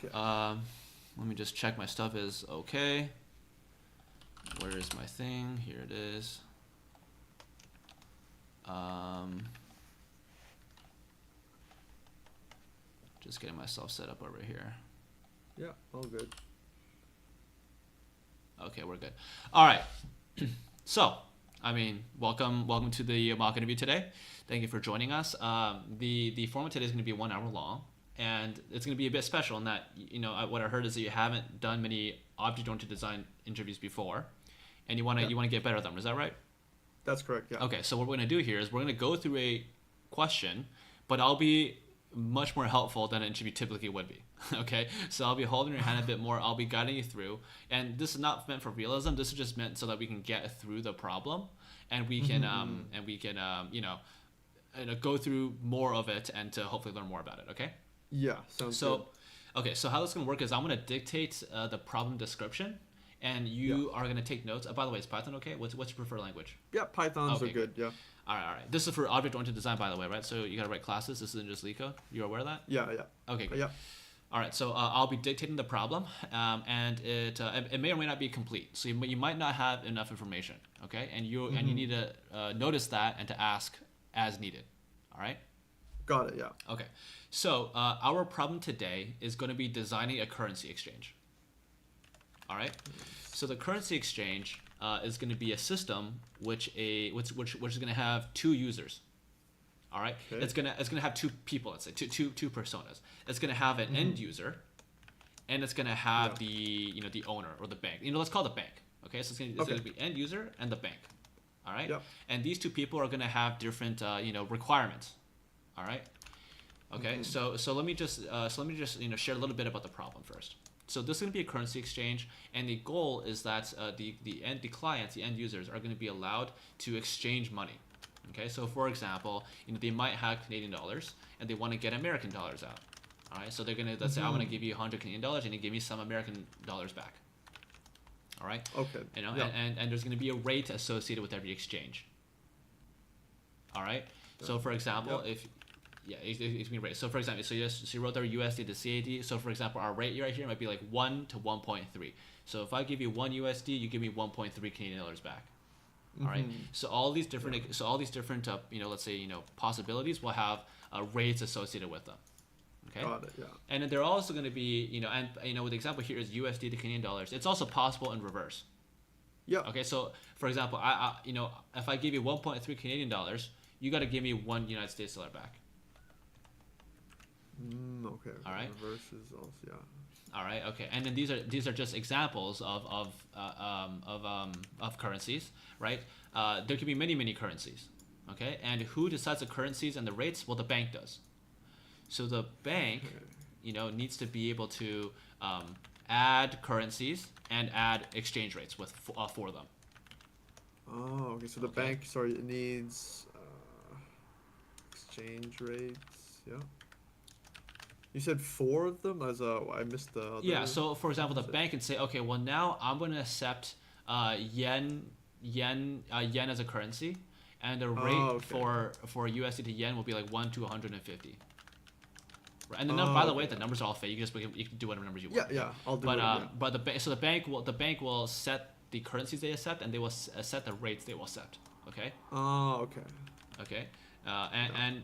Okay. Let me just check my stuff is okay. Where is my thing? Here it is. Just getting myself set up over here. Yeah, all good. Okay, we're good. All right. So, welcome to the mock interview today. Thank you for joining us. The format today is going to be 1 hour long, and it's going to be a bit special in that, what I heard is that you haven't done many object-oriented design interviews before, and you want to get better at them. Is that right? That's correct. Yeah. Okay, so what we're going to do here is we're going to go through a question, but I'll be much more helpful than an interview typically would be. Okay, so I'll be holding your hand a bit more. I'll be guiding you through, and this is not meant for realism. This is just meant so that we can get through the problem, and we can go through more of it and to hopefully learn more about it. Okay. Yeah. Sounds good. Okay, so how this is going to work is I'm going to dictate the problem description, and you are going to take notes. By the way, is Python okay? What's your preferred language? Yeah, Pythons Okay, are good. Yeah. All right. This is for object-oriented design, by the way, right? So you got to write classes. This isn't just LeetCode. You're aware of that? Yeah. Okay, great. Yeah. All right, so I'll be dictating the problem, and it may or may not be complete. So you might not have enough information, okay? And you need to notice that and to ask as needed. All right? Got it. Yeah. Okay. So our problem today is going to be designing a currency exchange. All right. So the currency exchange is going to be a system which is going to have two users. All right. Okay. It's gonna have two people. Let's say two personas. It's going to have an end user, and it's going to have the owner or the bank. Let's call it the bank. Okay. So it's going to be end user and the bank. All right. Yep. And these two people are going to have different requirements. All right. Okay. So let me just share a little bit about the problem first. So this is going to be a currency exchange, and the goal is that the clients, the end users, are going to be allowed to exchange money. Okay, so for example, they might have Canadian dollars and they want to get American dollars out. All right, so they're gonna let's say I want to give you 100 Canadian dollars and you give me some American dollars back. All right. Okay. And there's going to be a rate associated with every exchange. All right. So for example, it's going to be rate. So for example, so you wrote there USD to CAD. So for example, our rate right here might be like 1 to 1.3. So if I give you 1 USD, you give me 1.3 Canadian dollars back. All right. So all these different, let's say possibilities will have rates associated with them. Okay. Got it. Yeah. And then they're also going to be, with the example here is USD to Canadian dollars. It's also possible in reverse. Yeah. Okay. So for example, if I give you 1.3 Canadian dollars, you got to give me 1 United States dollar back. Okay. All right. Reverse is also All right. Okay. And then these are just examples of currencies, right? There could be many currencies. Okay. And who decides the currencies and the rates? Well, the bank does. So the bank, needs to be able to add currencies and add exchange rates for them. Oh, okay. So the bank, it needs exchange rates. Yeah. You said 4 of them? I missed the other. Yeah. So for example, the bank can say, okay, well now I'm going to accept yen as a currency, and the rate for USD to yen will be like 1 to 150. Right. And the by the way, the numbers are all fake. You can do whatever numbers you want. Yeah. I'll do But the bank will set the currencies they accept, and they will set the rates they will accept. Okay. Oh, okay. Okay. And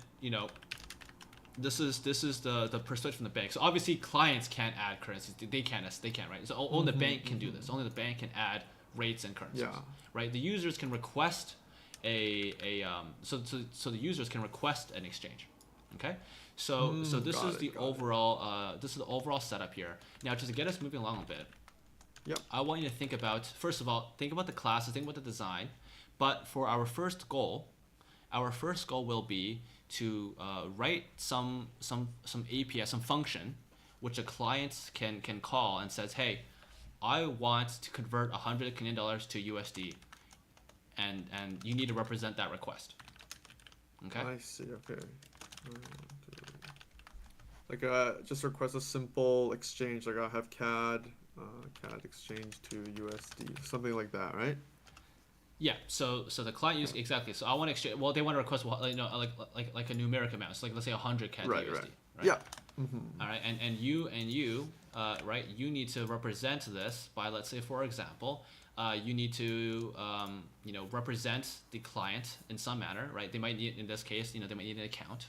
this is the perspective from the bank. So obviously clients can't add currencies. They can't, right? So only the bank can do this. Only the bank can add rates and currencies. Yeah. Right. The users can request so the users can request an exchange. Okay. So this is the overall setup here. Now, just to get us moving along a bit, I want you to think about, first of all, think about the classes, think about the design. But for our first goal will be to write some API, some function, which a client can call and says, hey, I want to convert 100 Canadian dollars to USD, and you need to represent that request. Okay. I see. Okay. Like just request a simple exchange. Like I have CAD exchange to USD, something like that, right? Yeah. So the client uses exactly. So I want to exchange. Well, they want to request like a numeric amount. So like let's say 100 CAD to USD. right? Yeah. Mm-hmm. All right, and you, right? You need to represent this by, let's say, for example, you need to, represent the client in some manner, right? They might need, in this case, they might need an account.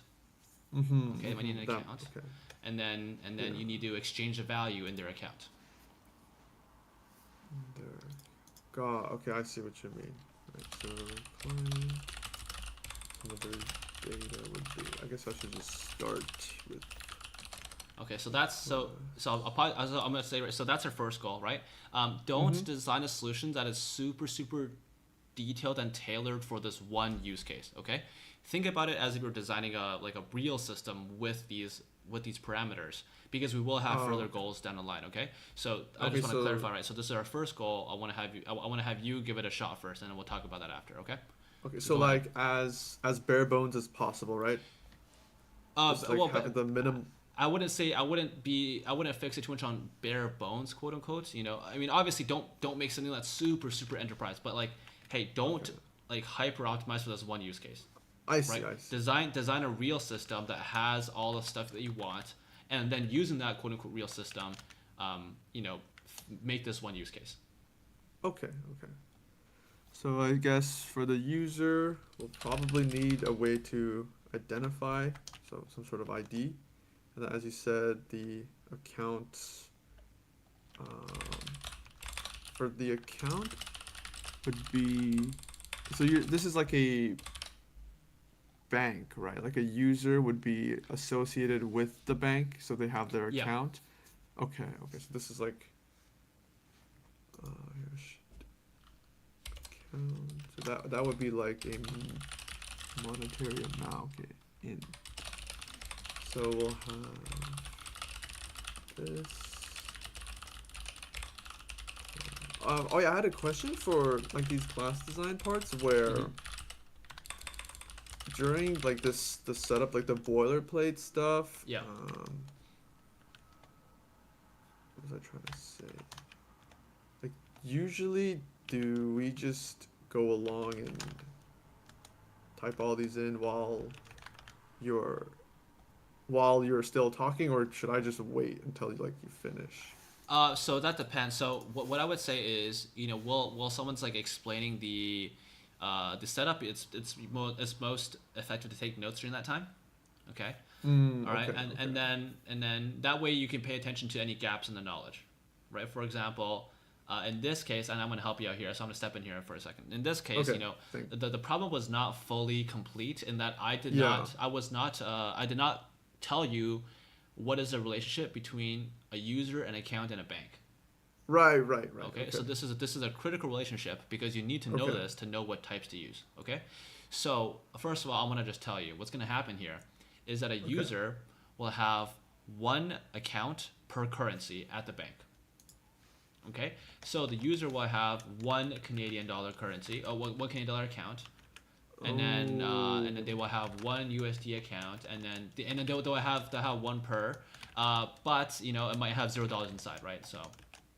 Mm-hmm. Okay, they might need an That, account, okay. and then Yeah. you need to exchange the value in their account. There. God. Okay, I see what you mean. Right. So client. Some of their data would be. I guess I should just start with. Okay, so that's so I'm gonna say, right, so that's our first goal, right? Don't Mm-hmm. design a solution that is super detailed and tailored for this one use case. Okay, think about it as if you're designing a real system with these parameters, because we will have further goals down the line. Okay, so I Okay, just want to so clarify, right? So this is our first goal. I want to have you give it a shot first, and then we'll talk about that after. Okay. okay, so Go ahead. like as bare bones as possible, right? Just like Well, having but the minimum. I wouldn't fix it too much on bare bones, quote unquote. I mean, obviously, don't make something that's super enterprise, but like, hey, don't Okay. like hyper optimize for this one use case, I see. right? I see. Design a real system that has all the stuff that you want, and then using that quote unquote real system, make this one use case. Okay. Okay. So I guess for the user, we'll probably need a way to identify, so some sort of ID, and then, as you said, the account. Um, for the account would be, so this is like a bank, right? Like a user would be associated with the bank, so they have their Yeah. account. Okay. Okay. So this is like, here's account. So that would be like a monetary amount. Okay. In. So we'll have this. Oh yeah, I had a question for like these class design parts where Mhm. during like the setup, like the boilerplate stuff. Yeah. What was I trying to say? Like usually, do we just go along and type all these in you're while you're still talking, or should I just wait until you finish? So that depends. So what I would say is, will someone's like explaining the setup, it's most effective to take notes during that time. Okay. All right. Okay, And okay. and then that way you can pay attention to any gaps in the knowledge, right? For example, in this case, and I'm going to help you out here, so I'm going to step in here for a second. In this case, Okay, thank the problem was not fully complete in that I did Yeah. I did not tell you what is the relationship between a user, an account, and a bank. Right. Okay, so this is a critical relationship because you need to know Okay. this to know what types to use. Okay, so first of all, I'm gonna just tell you what's gonna happen here is that a user will have one account per currency at the bank. Okay, so the user will have one Canadian dollar currency, one Canadian dollar account, and then they will have one USD account, and then they'll have one per, but it might have $0 inside, right?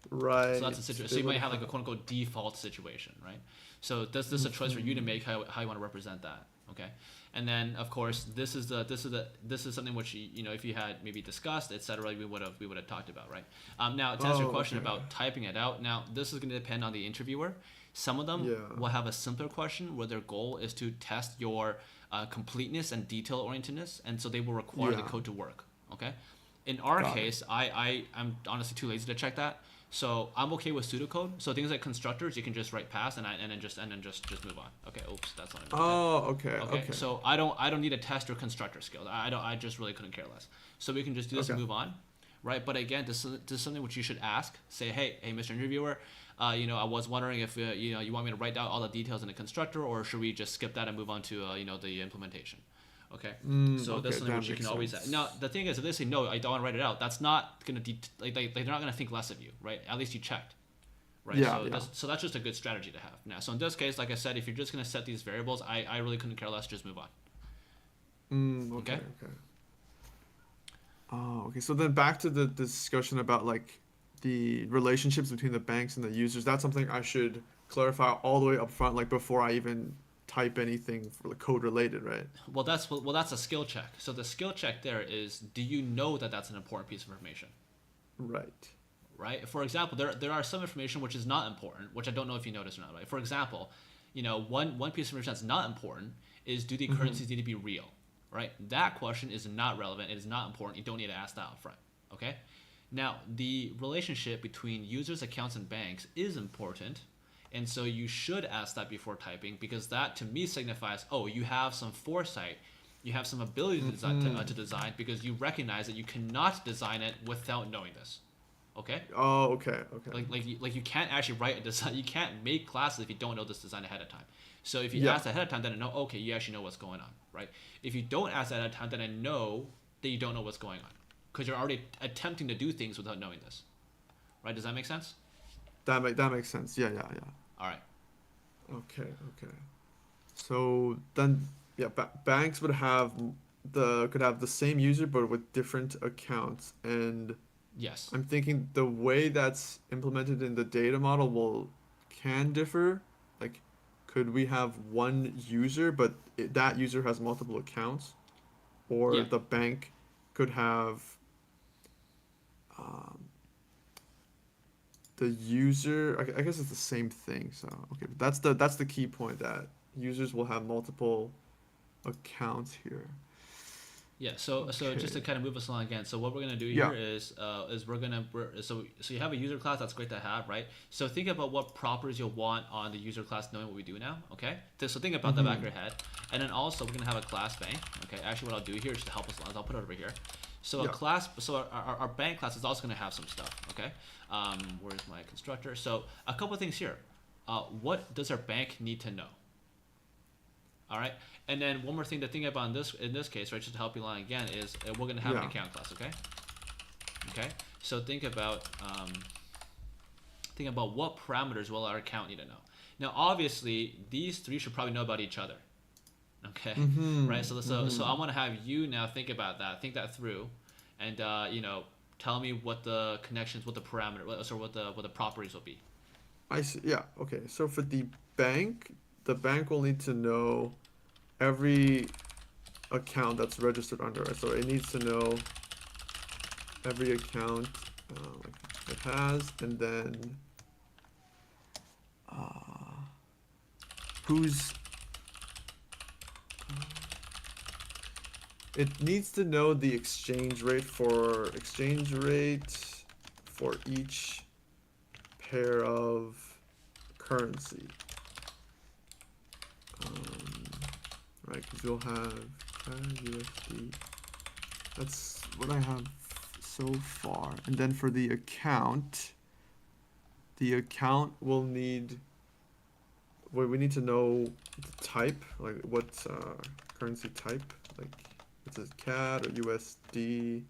Right. So that's a situation. So you might have like a quote unquote default situation, right? So this is a choice for you to make how you want to represent that. Okay, and then of course this is something which if you had maybe discussed, etc. We would have talked about, right? Now to answer your question okay. about typing it out, now this is going to depend on the interviewer. Some of them Yeah. will have a simpler question where their goal is to test your completeness and detail orientedness, and so they will require the Yeah. code to work. Okay, in our Got it. case, I'm honestly too lazy to check that. So I'm okay with pseudocode. So things like constructors, you can just write pass and then just move on. Okay. Oops, that's not. Okay. So I don't need a test or constructor skill. I just really couldn't care less. So we can just do this and Okay. move on, right? But again, this is something which you should ask. Say, hey, Mr. Interviewer, I was wondering if you want me to write down all the details in the constructor, or should we just skip that and move on to the implementation? Okay. So Okay, that's something that which you makes can always. sense. Now the thing is, if they say no, I don't want to write it out. That's not gonna they're not gonna think less of you, right? At least you checked, right? Yeah, So yeah. that's just a good strategy to have. Now, so in this case, like I said, if you're just gonna set these variables, I really couldn't care less. Just move on. Okay. Okay. Okay. Oh, okay. So then back to the discussion about like the relationships between the banks and the users. That's something I should clarify all the way up front, like before I even type anything for the code related, right? Well, that's a skill check. So the skill check there is, do you know that that's an important piece of information? Right. Right? For example, there are some information which is not important, which I don't know if you noticed or not. Right? For example, one piece of information that's not important is, do the currencies need to be real? Right? That question is not relevant. It is not important. You don't need to ask that up front. Okay? Now, the relationship between users, accounts, and banks is important. And so you should ask that before typing, because that to me signifies, oh, you have some foresight, you have some ability to design, because you recognize that you cannot design it without knowing this. Okay? Oh, okay, okay. Like you can't actually write a design. You can't make classes if you don't know this design ahead of time. So if you Yeah. ask ahead of time, then I know, okay, you actually know what's going on, right? If you don't ask ahead of time, then I know that you don't know what's going on, because you're already attempting to do things without knowing this, right? Does that make sense? That makes sense. Yeah, yeah, yeah. All right. Okay, okay. So then, yeah, banks would have could have the same user but with different accounts, and Yes. I'm thinking the way that's implemented in the data model can differ. Like, could we have one user but that user has multiple accounts, or Yeah. the bank could have um, the user. I guess it's the same thing. So okay, but that's the key point, that users will have multiple accounts here. Yeah, so just to Okay. kind of move us along again, so what we're gonna do Yeah. here is so you have a user class, that's great to have, right? So think about what properties you'll want on the user class, knowing what we do now, okay? So think about that back of Mm-hmm. your head, and then also we're gonna have a class bank, okay? Actually, what I'll do here is to help us along, I'll put it over here. So Yeah. our bank class is also gonna have some stuff, okay? Where's my constructor? So a couple of things here. What does our bank need to know? All right, and then one more thing to think about in this case, right, just to help you along again, is we're gonna have an Yeah. account class, okay? Okay, so think about what parameters will our account need to know. Now, obviously, these three should probably know about each other, okay? Mm-hmm. Right. So I want to have you now think about that, think that through, and tell me what the connections, what the parameter, what the properties will be. I see. Yeah. Okay. So for the bank will need to know every account that's registered under it. So it needs to know every account like it has, and then uh, who's. It needs to know the exchange rate for each pair of currency. Um, right, because you'll have USD. That's what I have so far. And then for the account will need. Well, we need to know the type, like what currency type, like is it CAD or USD,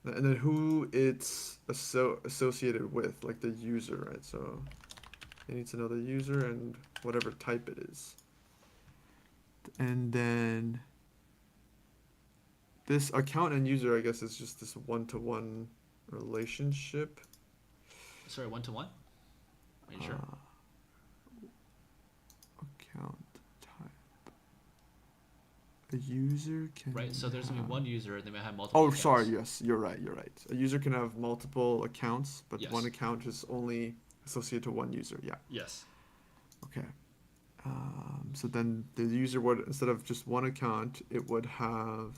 and then who it's associated with, like the user, right? So you need to know the user and whatever type it is. And then this account and user, I guess, is just this one-to-one relationship. Sorry, 1-to-1. Are you sure? Account type. A user can Right. So there's gonna be have- one user, and they may have multiple. Oh, accounts. sorry. Yes, you're right. You're right. A user can have multiple accounts, but Yes. one account is only associated to one user. Yeah. Yes. Okay. So then the user would, instead of just one account, it would have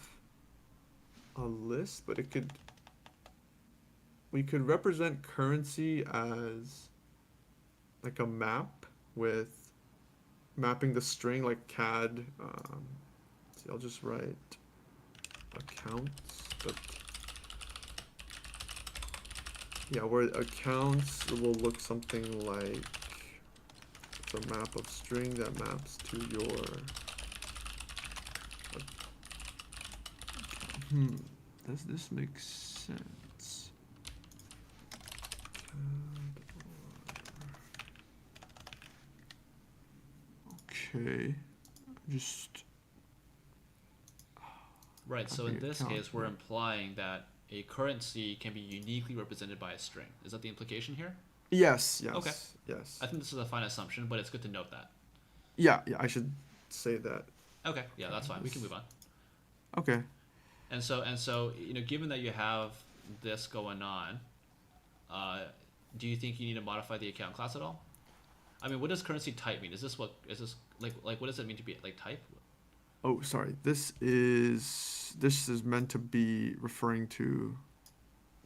a list, but we could represent currency as like a map with mapping the string like CAD. See, I'll just write accounts, but yeah, where accounts will look something like it's a map of string that maps to your. Does this make sense? Okay, just Right. So copy in this account, case, we're yeah. implying that a currency can be uniquely represented by a string. Is that the implication here? Yes, yes, Okay. yes. I think this is a fine assumption, but it's good to note that. Yeah, I should say that. Okay, yeah, that's fine. We can move on. Okay. And so, given that you have this going on, do you think you need to modify the account class at all? I mean, what does currency type mean? Is this like what does it mean to be like type? Oh, sorry. This is meant to be referring to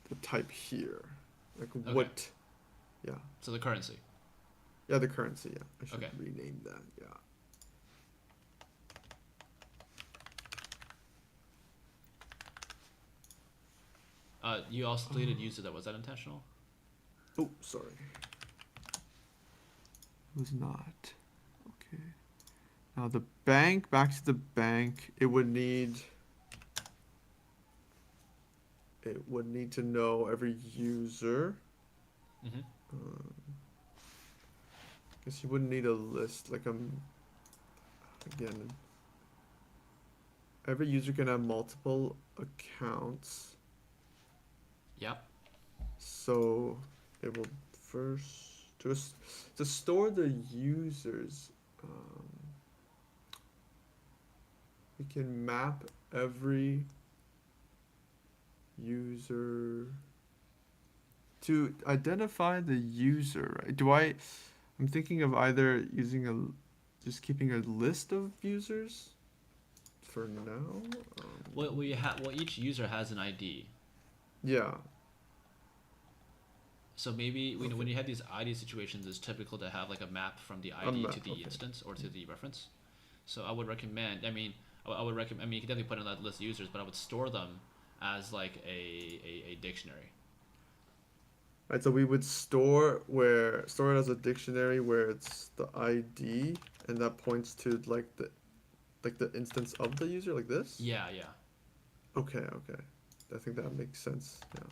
the type here. Like Okay. what? Yeah. So the currency. Yeah, the currency. Yeah. I should Okay. rename that. Yeah. You also deleted user though. Was that intentional? Oh, sorry. It was not. Okay. Now the bank, back to the bank, it would need to know every user. Mm-hmm. Guess you wouldn't need a list like again. Every user can have multiple accounts. Yep. So it will first to store the users. We can map every user to identify the user. Right? I'm thinking of either just keeping a list of users for now. Well, each user has an ID. Yeah. So maybe Okay. when you have these ID situations, it's typical to have like a map from the ID map, to the okay. instance or to the reference. So I would recommend. I would recommend. You can definitely put in that list of users, but I would store them as like a dictionary. Right, so we would store it as a dictionary where it's the ID and that points to like the instance of the user like this? Yeah. Okay. I think that makes sense. Yeah.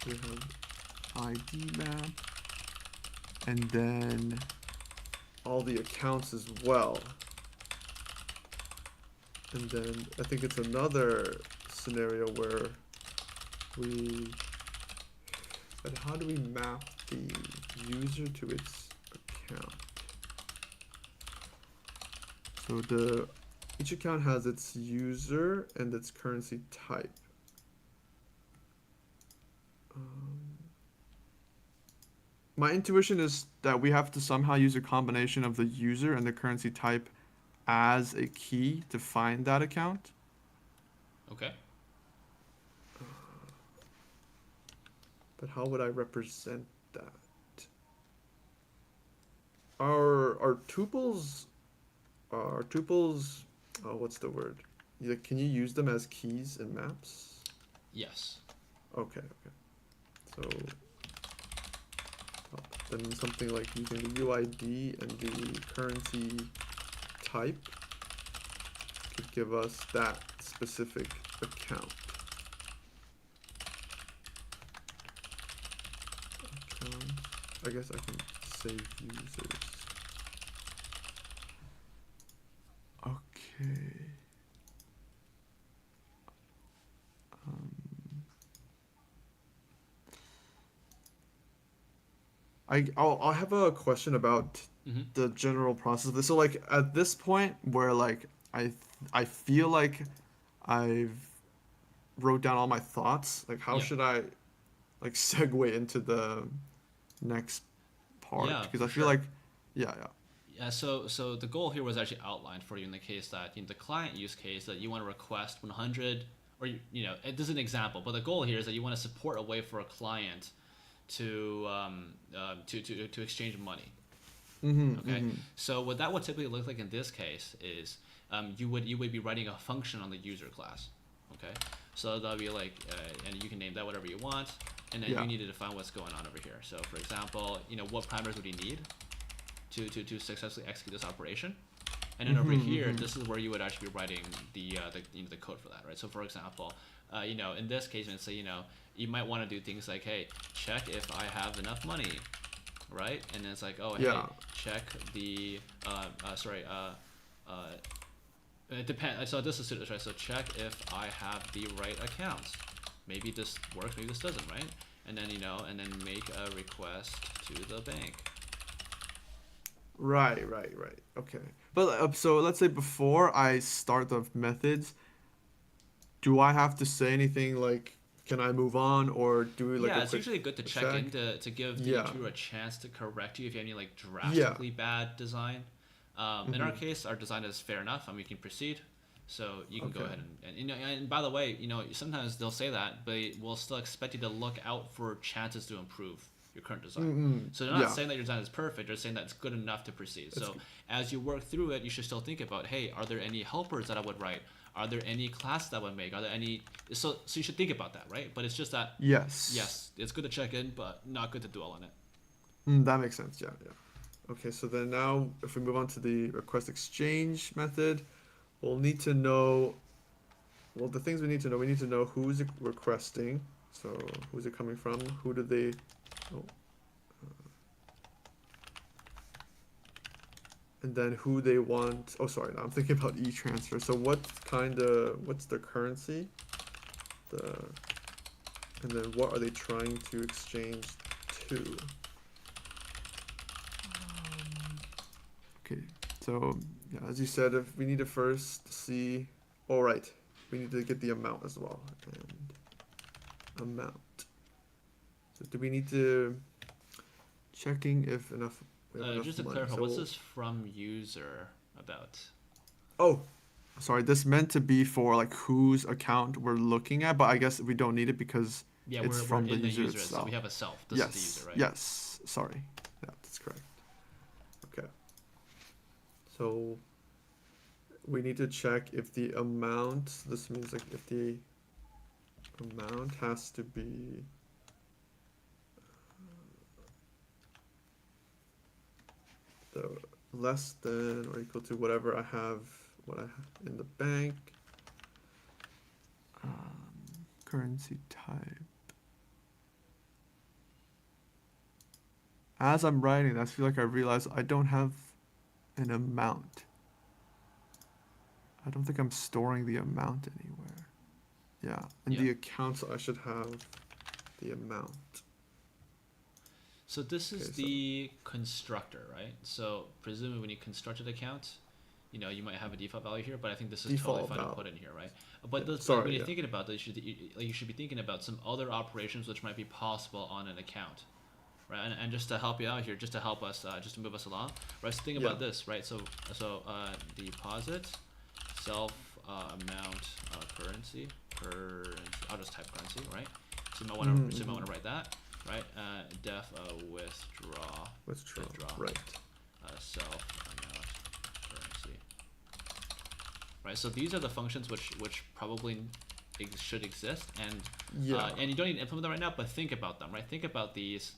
We have ID map and then all the accounts as well. And then I think it's another scenario where but how do we map the user to its account? So each account has its user and its currency type. My intuition is that we have to somehow use a combination of the user and the currency type as a key to find that account. Okay. But how would I represent that? Are tuples? What's the word? Can you use them as keys in maps? Yes. Okay. So then something like using the UID and the currency type could give us that specific account. I guess I can save users. Okay. I'll have a question about Mm-hmm. the general process of this. So like at this point where like I feel like I've wrote down all my thoughts, like how Yeah. should I like segue into the next part? Yeah, Because for I feel sure. like yeah. Yeah, so the goal here was actually outlined for you in the case that the client use case that you want to request 100, or it is an example, but the goal here is that you want to support a way for a client to exchange money. Okay, so what that would typically look like in this case is you would be writing a function on the user class. Okay, so that'll be like and you can name that whatever you want, and then Yeah. you need to define what's going on over here. So for example, what parameters would you need to successfully execute this operation, and then over here, this is where you would actually be writing the code for that, right? So for example, in this case, let's say you might want to do things like, hey, check if I have enough money, right? And then it's like, oh, Yeah. hey, check the it depends. So this is right. So check if I have the right accounts. Maybe this works, maybe this doesn't, right? and then and then make a request to the bank. Right. Okay. But so let's say before I start the methods, do I have to say anything like, can I move on, or do like Yeah, a it's quick usually good to check in to give the Yeah. tutor a chance to correct you if you have any like Yeah. drastically bad design. In our case, our design is fair enough, and we can proceed. So you can go Okay. ahead and by the way, sometimes they'll say that, but we'll still expect you to look out for chances to improve your current design. So they're not Yeah. saying that your design is perfect; they're saying that it's good enough to proceed. It's So good. as you work through it, you should still think about, hey, are there any helpers that I would write? Are there any classes that I would make? Are there any? So you should think about that, right? But it's just that Yes. yes, it's good to check in, but not good to dwell on it. That makes sense. Yeah. Okay, so then now if we move on to the request exchange method, we'll need to know, well, the things we need to know who's it requesting, so who's it coming from, who do they, oh, and then who they want, oh sorry, now I'm thinking about e-transfer, so what's the currency, and then what are they trying to exchange to? Okay, so yeah, as you said, if we need to first see, all right, we need to get the amount as well, and amount. So do we need to checking if enough? We have enough Just to money. clarify, So what's this from user about? Oh, sorry, this meant to be for like whose account we're looking at, but I guess we don't need it because Yeah, it's we're from in the the user user, so itself. we have a self. This is the user, right? Yes, sorry, yeah, that's correct. Okay, so we need to check if the amount, this means like if the amount has to be the less than or equal to whatever I have, what I have in the bank. Currency type. As I'm writing, I feel like I realize I don't have an amount. I don't think I'm storing the amount anywhere. Yeah, in the accounts I should have the amount. So this is Okay, so- the constructor, right? So presumably when you construct an account, you might have a default value here, but I think this is totally Default fine to value. put in here, right? But Yeah, when you're thinking about this, you should be thinking about some other operations which might be possible on an account, right? And just to help you out here, just to help us, just to move us along, right? So think about this, right? So deposit, self amount currency. I'll just type currency, right? So you might want to write that, right? Def withdraw. Withdraw. Right. Self amount currency. Right. So these are the functions which probably should exist, and and you don't need to implement them right now, but think about them, right? Think about these,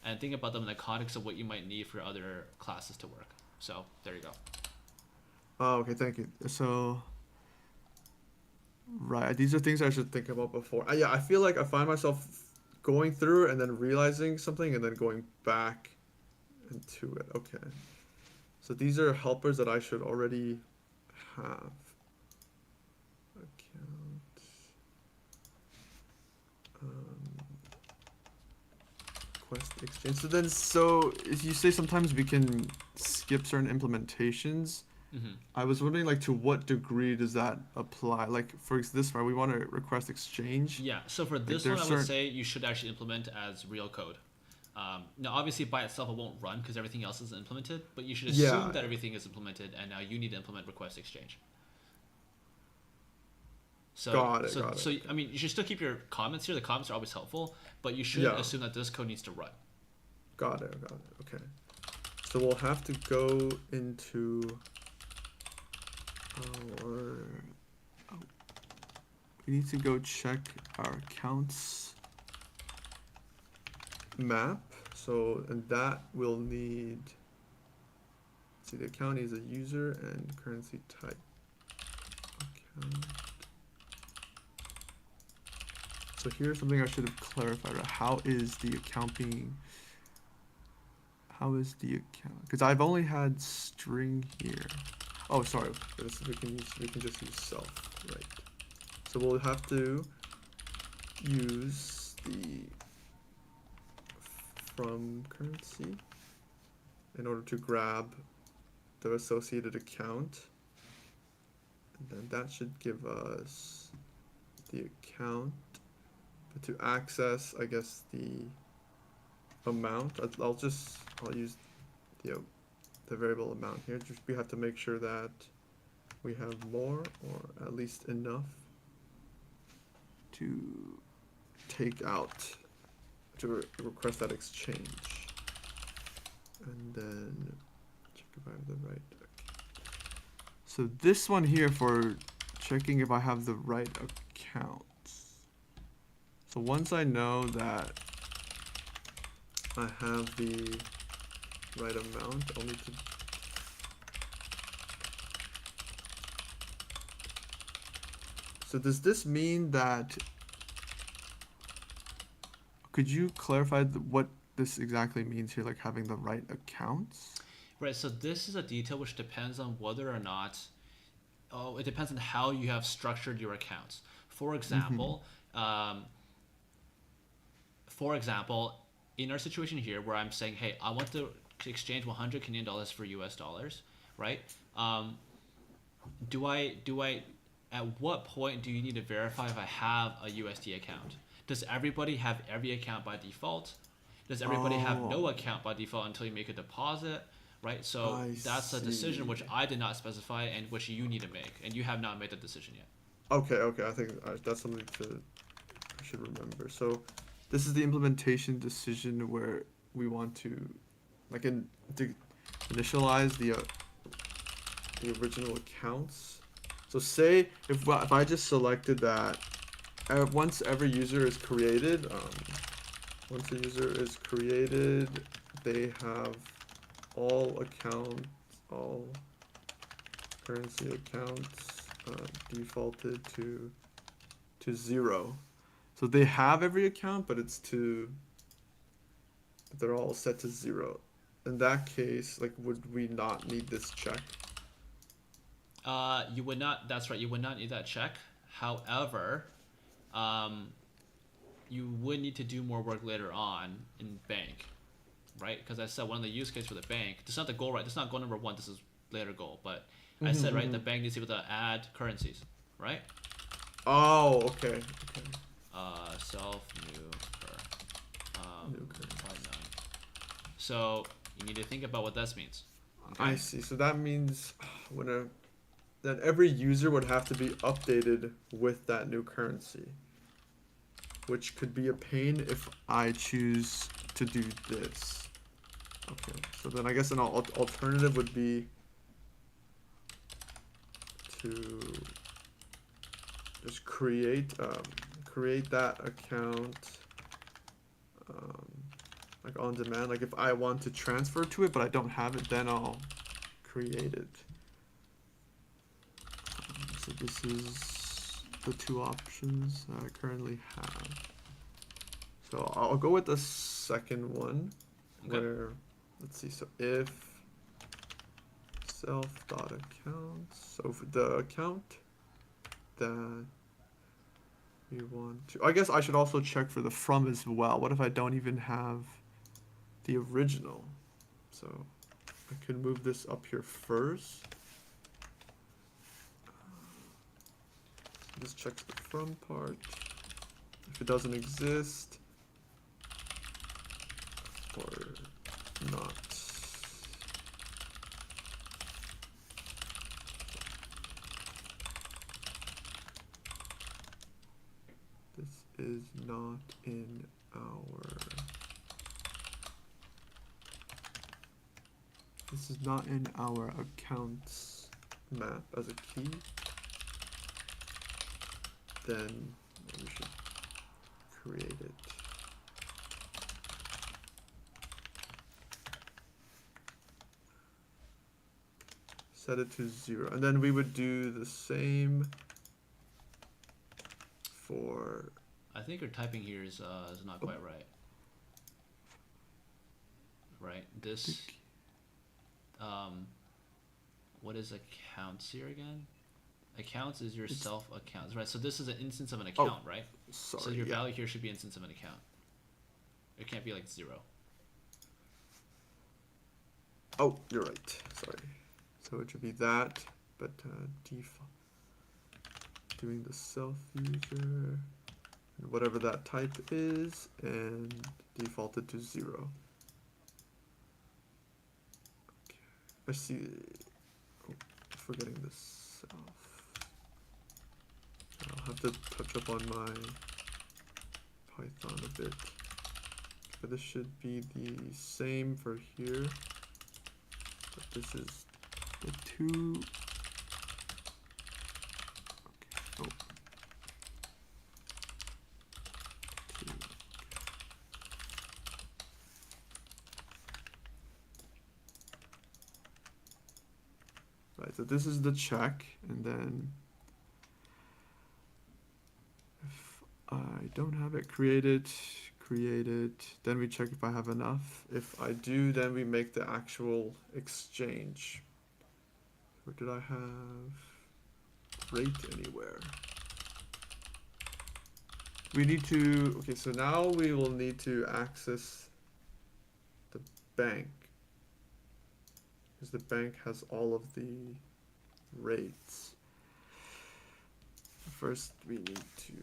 and think about them in the context of what you might need for other classes to work. So there you go. Oh, okay, thank you. So, right, these are things I should think about before. Yeah, I feel like I find myself going through and then realizing something and then going back into it. Okay. So these are helpers that I should already have. Account. Request exchange. So if you say sometimes we can skip certain implementations, I was wondering, like, to what degree does that apply? Like, for this, right, we want to request exchange. Yeah, so for this one, I would say you should actually implement as real code. Now, obviously, by itself, it won't run because everything else is implemented, but you should assume that everything is implemented, and now you need to implement request exchange. So, got it. So, I mean, you should still keep your comments here. The comments are always helpful, but you should assume that this code needs to run. Got it. Okay. So we'll have to go into we need to go check our accounts map. So, and that will need, see, the account is a user and currency type. Account. So here's something I should have clarified. How is the account? Because I've only had string here. Oh, sorry. We can just use self, right? So we'll have to use the from currency in order to grab the associated account. And then that should give us the account. But to access, I guess, the amount, I'll use the variable amount here. Just we have to make sure that we have more or at least enough to take out, to request that exchange. And then check if I have the right. So this one here for checking if I have the right account. So once I know that I have the right amount, I'll need to so does this mean that, could you clarify what this exactly means here, like having the right accounts? Right, so this is a detail which depends on whether or not, it depends on how you have structured your accounts. For example, in our situation here where I'm saying, hey, I want to exchange 100 Canadian dollars for US dollars, right? At what point do you need to verify if I have a USD account? Does everybody have every account by default? Does everybody have no account by default until you make a deposit? Right, so that's a decision which I did not specify and which you need to make, and you have not made the decision yet. Okay, I think that's something I should remember. So this is the implementation decision where we want to, like, to initialize the original accounts. So say if I just selected that once every user is created, once a user is created, they have all currency accounts defaulted to 0. So they have every account, but they're all set to 0. In that case, like, would we not need this check? You would not. That's right. You would not need that check. However, you would need to do more work later on in bank. Right, because I said one of the use cases for the bank. This is not the goal, right? This is not goal number 1. This is later goal. But I said, right, the bank needs to be able to add currencies, right? Oh, okay. Self new So you need to think about what this means. Okay? I see. So that means that every user would have to be updated with that new currency, which could be a pain if I choose to do this. Okay, so then I guess an alternative would be to just create that account like on demand. Like if I want to transfer to it but I don't have it, then I'll create it. So this is the two options that I currently have. So I'll go with the second one. Okay. Where, let's see, so if self.accounts, so for the account that we want to, I guess I should also check for the from as well. What if I don't even have the original? So I could move this up here first. This checks the from part. If it doesn't exist, or not. This is not in our accounts map as a key. Then we should create it. Set it to 0, and then we would do the same for. I think your typing here is not quite right. Right, this. What is accounts here again? Accounts is your self accounts, right? So this is an instance of an account, right? Sorry, so your value here should be instance of an account. It can't be like 0. Oh, you're right. Sorry. So it should be that, but default doing the self user and whatever that type is, and defaulted to 0. Okay. I see. Oh, forgetting the self. I'll have to touch up on my Python a bit. But this should be the same for here. But this is the 2. Okay. Oh. 2. Right, so this is the check, and then if I don't have it created, then we check if I have enough. If I do, then we make the actual exchange. Or did I have rate anywhere? We need to, okay, so now we will need to access the bank, because the bank has all of the rates. First, we need to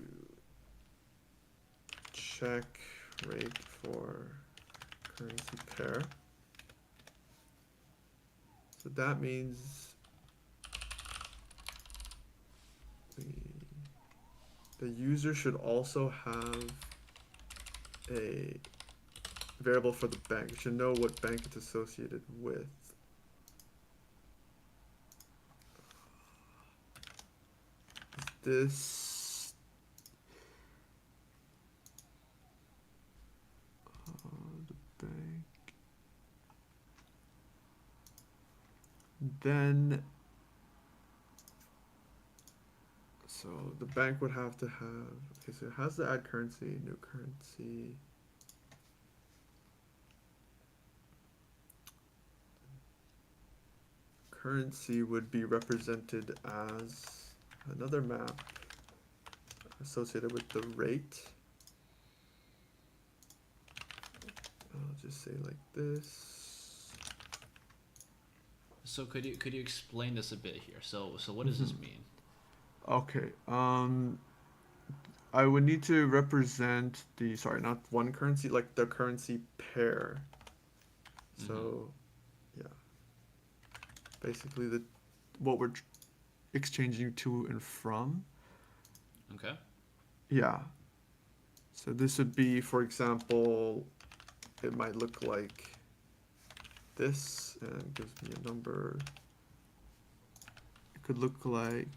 check rate for currency pair. So that means the user should also have a variable for the bank. It should know what bank it's associated with. This the bank. Then so the bank would have to have, okay, so it has to add currency, new currency. Currency would be represented as another map associated with the rate. I'll just say like this. So could you explain this a bit here? So what does this mean? Okay. I would need to represent the, sorry, not one currency, like the currency pair. So, yeah. Basically what we're exchanging to and from. Okay. Yeah. So this would be, for example, it might look like this, and gives me a number. It could look like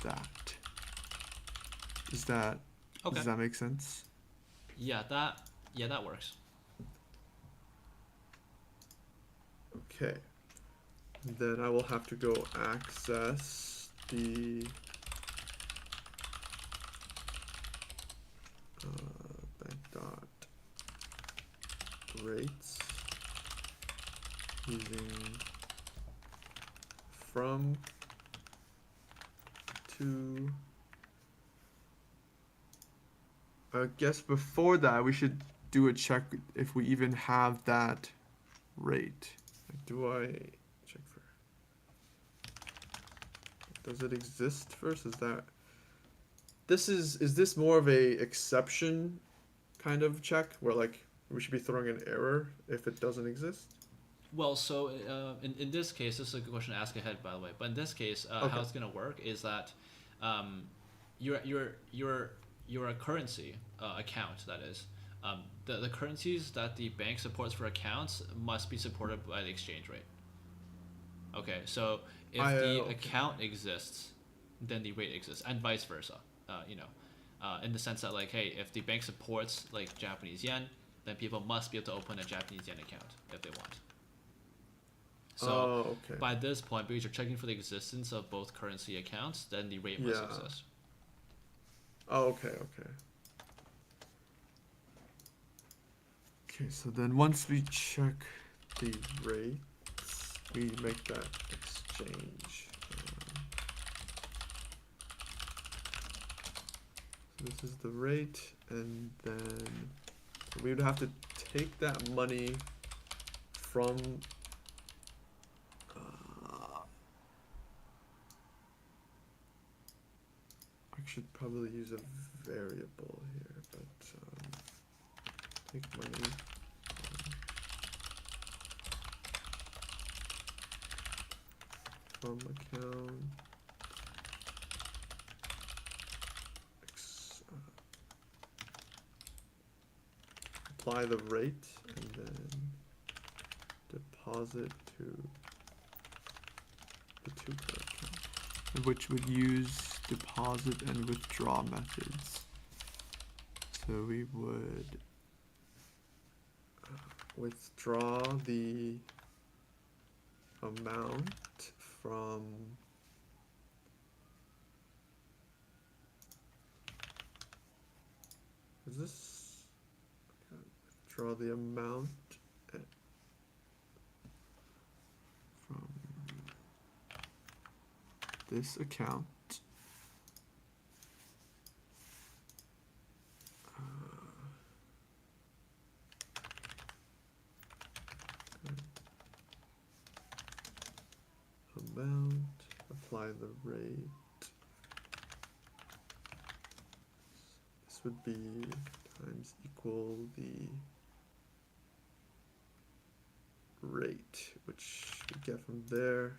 that. Okay. Does that make sense? Yeah, that works. Okay. Then I will have to go access the bank dot rates using from to. I guess before that we should do a check if we even have that rate. Do I check for? Does it exist first? Is this more of a exception kind of check where like we should be throwing an error if it doesn't exist? Well, so in this case, this is a good question to ask ahead, by the way. But in this case, Okay. how it's gonna work is that your currency account, that is, the currencies that the bank supports for accounts must be supported by the exchange rate. Okay, so if the account exists, then the rate exists, and vice versa. In the sense that like, hey, if the bank supports like Japanese yen, then people must be able to open a Japanese yen account if they want. So okay. by this point, because you're checking for the existence of both currency accounts, then the rate must exist. Oh, okay. Okay, so then once we check the rates, we make that exchange. So this is the rate, and then we would have to take that money from I should probably use a variable here, but take money from account apply the rate and then deposit to the two per account, which would use deposit and withdraw methods. So we would withdraw the amount from is this withdraw the amount from this account amount, apply the rate. This would be times equal the rate, which we get from there.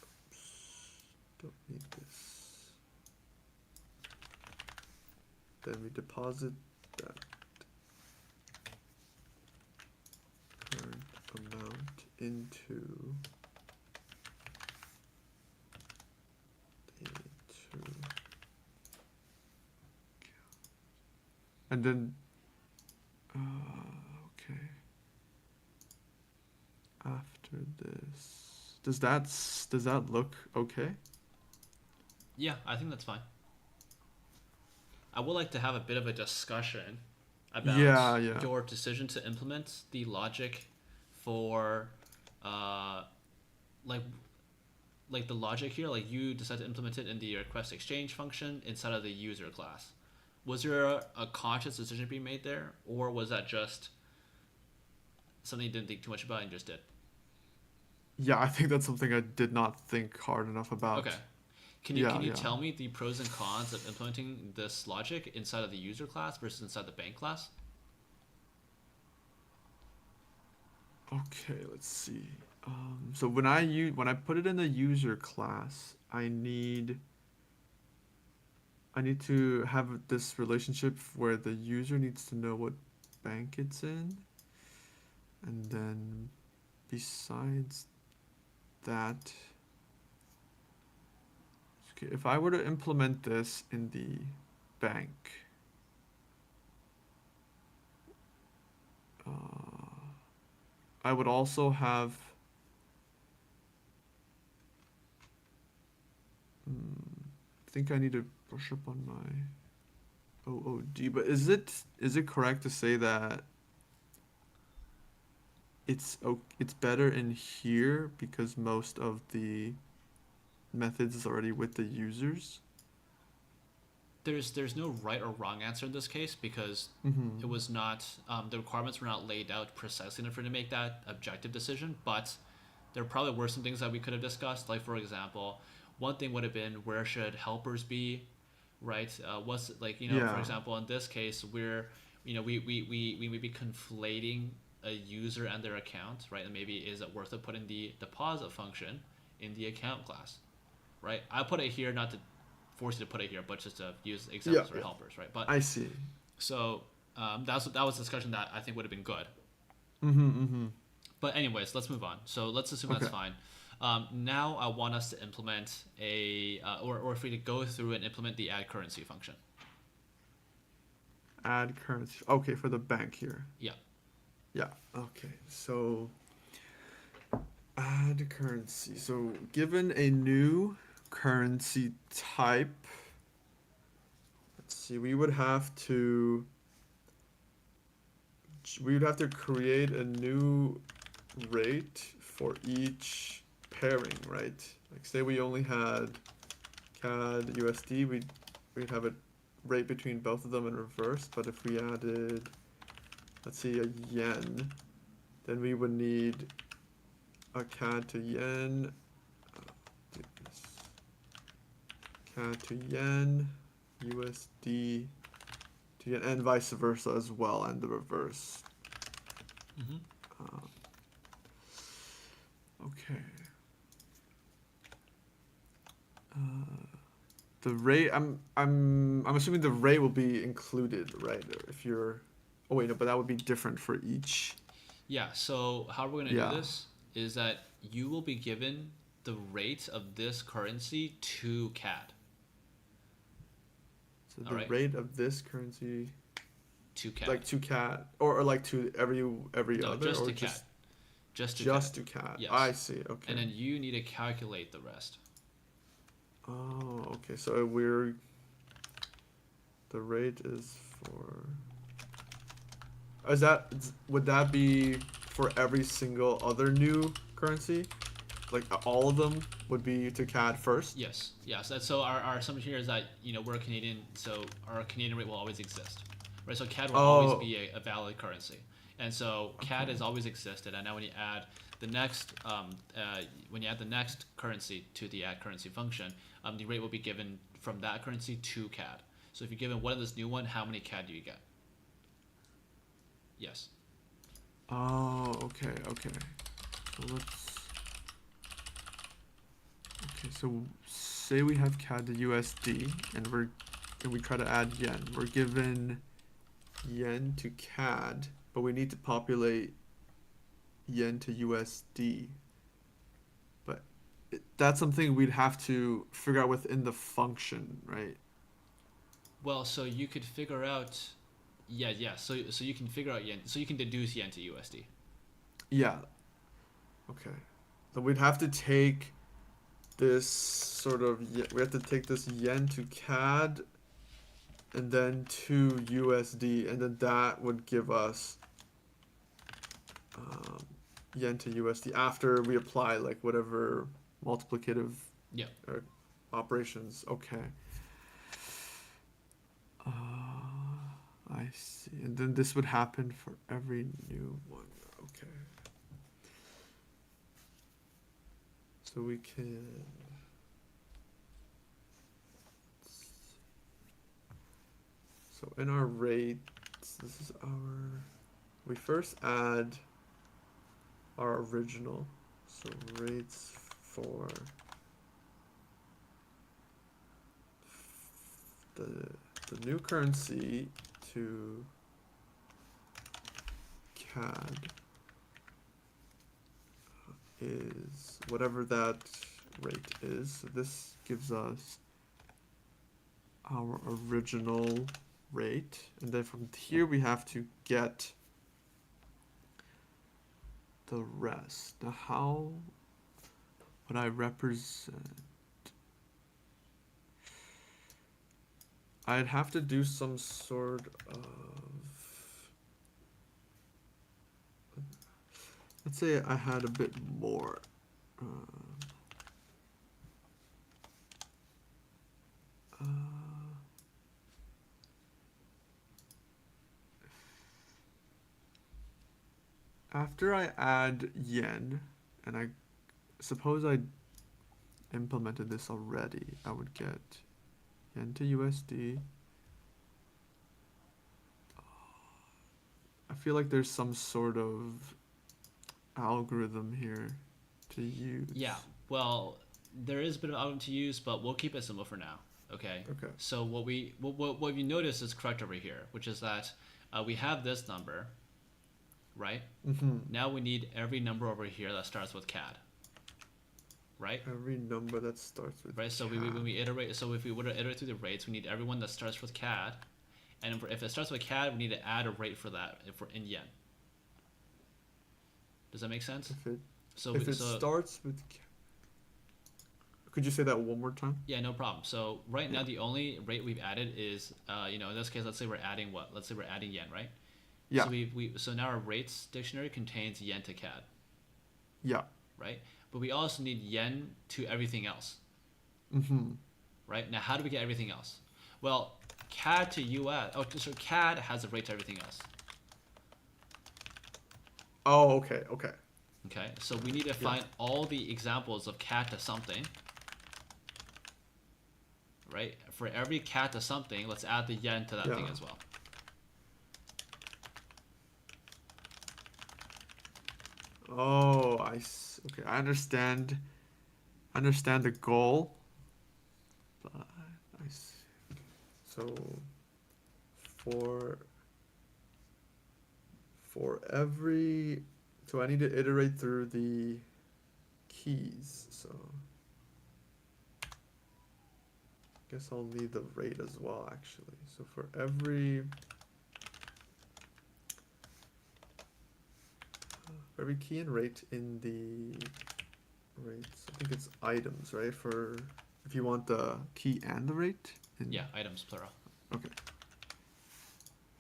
Oops, don't need this. Then we deposit that current amount into the two, and then okay. After this, does that look okay? Yeah, I think that's fine. I would like to have a bit of a discussion about your decision to implement the logic for like the logic here, like you decided to implement it in the request exchange function inside of the user class. Was there a conscious decision being made there, or was that just something you didn't think too much about and just did? Yeah, I think that's something I did not think hard enough about. Okay. Can you tell me the pros and cons of implementing this logic inside of the user class versus inside the bank class? Okay, let's see. So when I put it in the user class, I need to have this relationship where the user needs to know what bank it's in, and then besides that, okay, if I were to implement this in the bank, I would also have I think I need to brush up on my OOD, but is it correct to say that it's better in here because most of the methods is already with the users? There's no right or wrong answer in this case because it was not the requirements were not laid out precisely enough for to make that objective decision, but there probably were some things that we could have discussed. Like for example, one thing would have been where should helpers be, right? Was like for example in this case we may be conflating a user and their account, right? And maybe is it worth it putting the deposit function in the account class, right? I put it here not to force you to put it here, but just to use examples for helpers, right? But I see. So that was a discussion that I think would have been good. But anyways, let's move on. So let's assume that's fine. Now I want us to implement or if we could go through and implement the add currency function. Add currency. Okay, for the bank here. Yeah. Yeah. Okay. So add currency. So given a new currency type, let's see, we would have to create a new rate for each pairing, right? Like say we only had CAD USD, we'd have a rate between both of them in reverse, but if we added let's see, a yen, then we would need a CAD to yen, goodness. CAD to yen, USD to yen, and vice versa as well, and the reverse. Mm-hmm. Okay. The rate, I'm assuming the rate will be included, right? If you're, oh wait, no, but that would be different for each. Yeah, so how we're going to Yeah. do this is that you will be given the rate of this currency to CAD. So All the right? rate of this currency, To CAD. like to CAD, or like to every No, other, just or to CAD. just Just to just CAD. to CAD. Yes. I see. Okay. And then you need to calculate the rest. Oh, okay. So we're the rate is for. Would that be for every single other new currency? Like all of them would be to CAD first? Yes, yes. So our assumption here is that we're a Canadian, so our Canadian rate will always exist, right? So CAD will always be a valid currency, and so CAD has always existed. And now when you add the next currency to the add currency function, the rate will be given from that currency to CAD. So if you're given one of this new one, how many CAD do you get? Yes. Oh, okay, okay. So let's. Okay, so say we have CAD to USD, and we try to add yen. We're given yen to CAD, but we need to populate yen to USD. But that's something we'd have to figure out within the function, right? Well, so you could figure out, yeah. So you can figure out yen. So you can deduce yen to USD. Yeah. Okay. So we'd have to take this sort of we have to take this yen to CAD and then to USD, and then that would give us yen to USD after we apply like whatever multiplicative Yeah. operations. Okay. I see. And then this would happen for every new one. Okay. So we can. So in our rates, this is our. We first add our original. So rates for the new currency to CAD is whatever that rate is. So this gives us our original rate, and then from here we have to get the rest. Now how would I represent? I'd have to do some sort of, let's say I had a bit more. After I add yen, and I suppose I implemented this already, I would get yen to USD. I feel like there's some sort of algorithm here to use. Yeah. Well, there is a bit of algorithm to use, but we'll keep it simple for now. Okay. Okay. So what we notice is correct over here, which is that we have this number, right? Mm-hmm. Now we need every number over here that starts with CAD. Right? Every number that starts with right. So CAD. when we iterate, so if we were to iterate through the rates, we need everyone that starts with CAD, and if it starts with CAD, we need to add a rate for that if we're in yen. Does that make sense? If it starts with CAD. Could you say that one more time? Yeah, no problem. So right now the only rate we've added is, in this case, let's say we're adding what? Let's say we're adding yen, right? Yeah. So so now our rates dictionary contains yen to CAD. Yeah. Right? But we also need yen to everything else. Mm-hmm. Right? Now how do we get everything else? Well, CAD to US. Oh, so CAD has a rate to everything else. Oh, okay, okay. Okay, so we need to find all the examples of cat to something. Right? For every cat to something, let's add the yen to that Yeah. thing as well. Oh, okay, I understand. Understand the goal, but I see. So for every, so I need to iterate through the keys. So guess I'll need the rate as well, actually. So for every key and rate in the rates, I think it's items, right? For if you want the key and the rate. Yeah, items plural. Okay.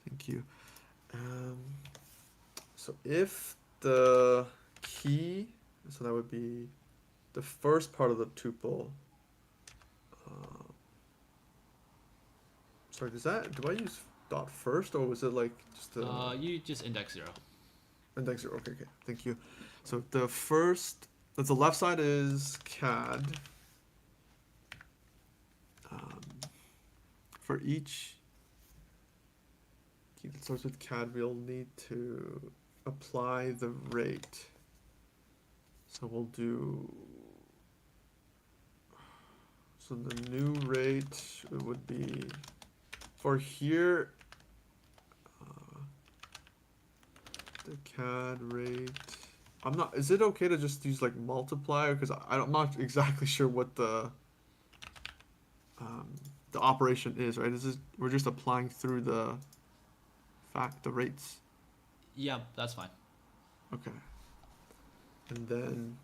Thank you. So if the key, so that would be the first part of the tuple. Sorry, do I use dot first, or was it like just the You just index 0. index zero? Okay, okay, thank you. So the first, that's the left side is CAD. For each key that starts with CAD, we'll need to apply the rate. So we'll do, so the new rate would be, for here, the CAD rate, I'm not, is it okay to just use like multiplier? Because I'm not exactly sure what the operation is, right? We're just applying through the rates. Yeah, that's fine. Okay. And then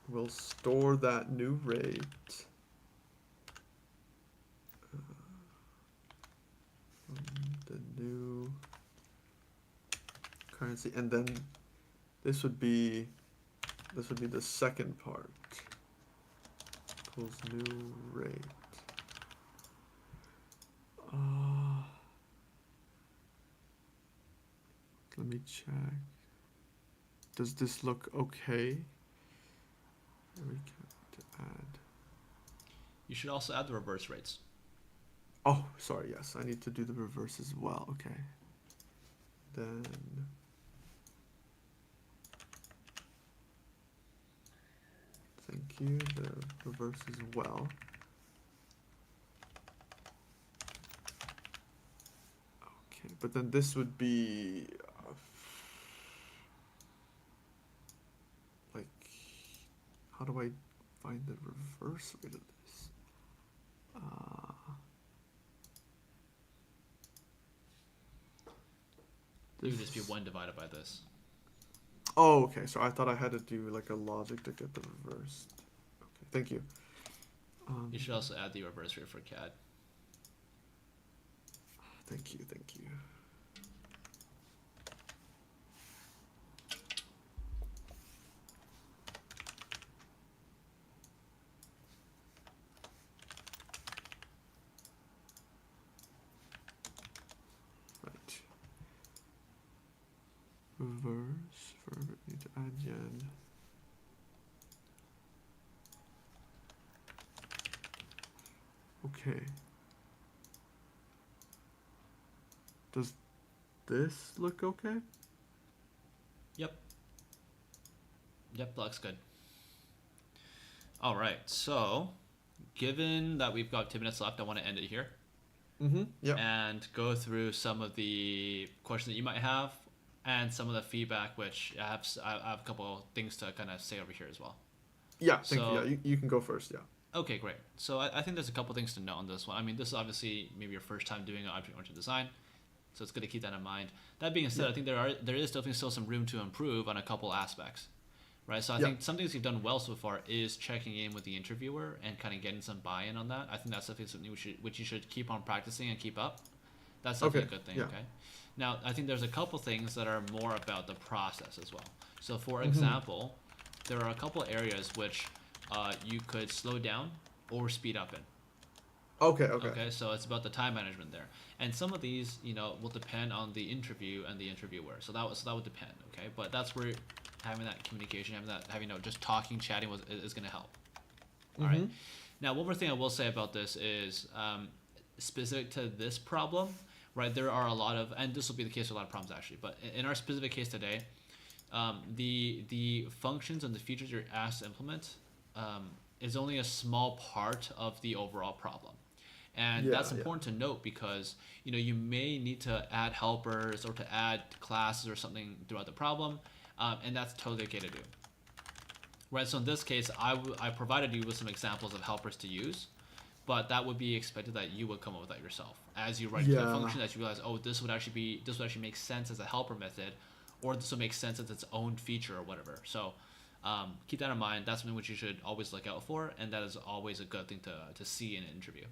we'll store that new rate. The new currency, and then this would be the second part. Equals new rate. Let me check. Does this look okay? We can add. You should also add the reverse rates. Oh, sorry. Yes, I need to do the reverse as well. Okay. Then. Thank you. The reverse as well. Okay, but then this would be like, how do I find the reverse rate of this? It would just be 1 divided by this. Oh, okay. So I thought I had to do like a logic to get the reverse. Okay, thank you. You should also add the reverse rate for CAD. Thank you, thank you. Right. Reverse for need to add yen. Okay. Does this look okay? Yep. Yep, looks good. All right, so given that we've got 2 minutes left, I want to end it here. Yeah. And go through some of the questions that you might have and some of the feedback, which I have a couple of things to kind of say over here as well. Yeah, thank you. Yeah, you can go first. Yeah. Okay, great. So I think there's a couple things to note on this one. I mean, this is obviously maybe your first time doing an object-oriented design, so it's good to keep that in mind. That being said, I think there is definitely still some room to improve on a couple aspects, right? So I think some things you've done well so far is checking in with the interviewer and kind of getting some buy-in on that. I think that's definitely something which you should keep on practicing and keep up. That's definitely a good thing. Okay. Now I think there's a couple things that are more about the process as well. So for example, there are a couple areas which you could slow down or speed up in. Okay, okay. Okay, so it's about the time management there, and some of these, will depend on the interview and the interviewer. So that would depend. Okay, but that's where having that communication, having just talking, chatting is going to help. All right. Mm-hmm. Now, one more thing I will say about this is specific to this problem, right? There are a lot of, and this will be the case for a lot of problems actually, but in our specific case today, the functions and the features you're asked to implement is only a small part of the overall problem. And Yeah, that's yeah. important to note because you may need to add helpers or to add classes or something throughout the problem, and that's totally okay to do. Right, so in this case, I provided you with some examples of helpers to use, but that would be expected that you would come up with that yourself. As you write the Yeah. function, as you realize, oh, this would actually make sense as a helper method, or this would make sense as its own feature or whatever. So keep that in mind. That's something which you should always look out for, and that is always a good thing to see in an interview.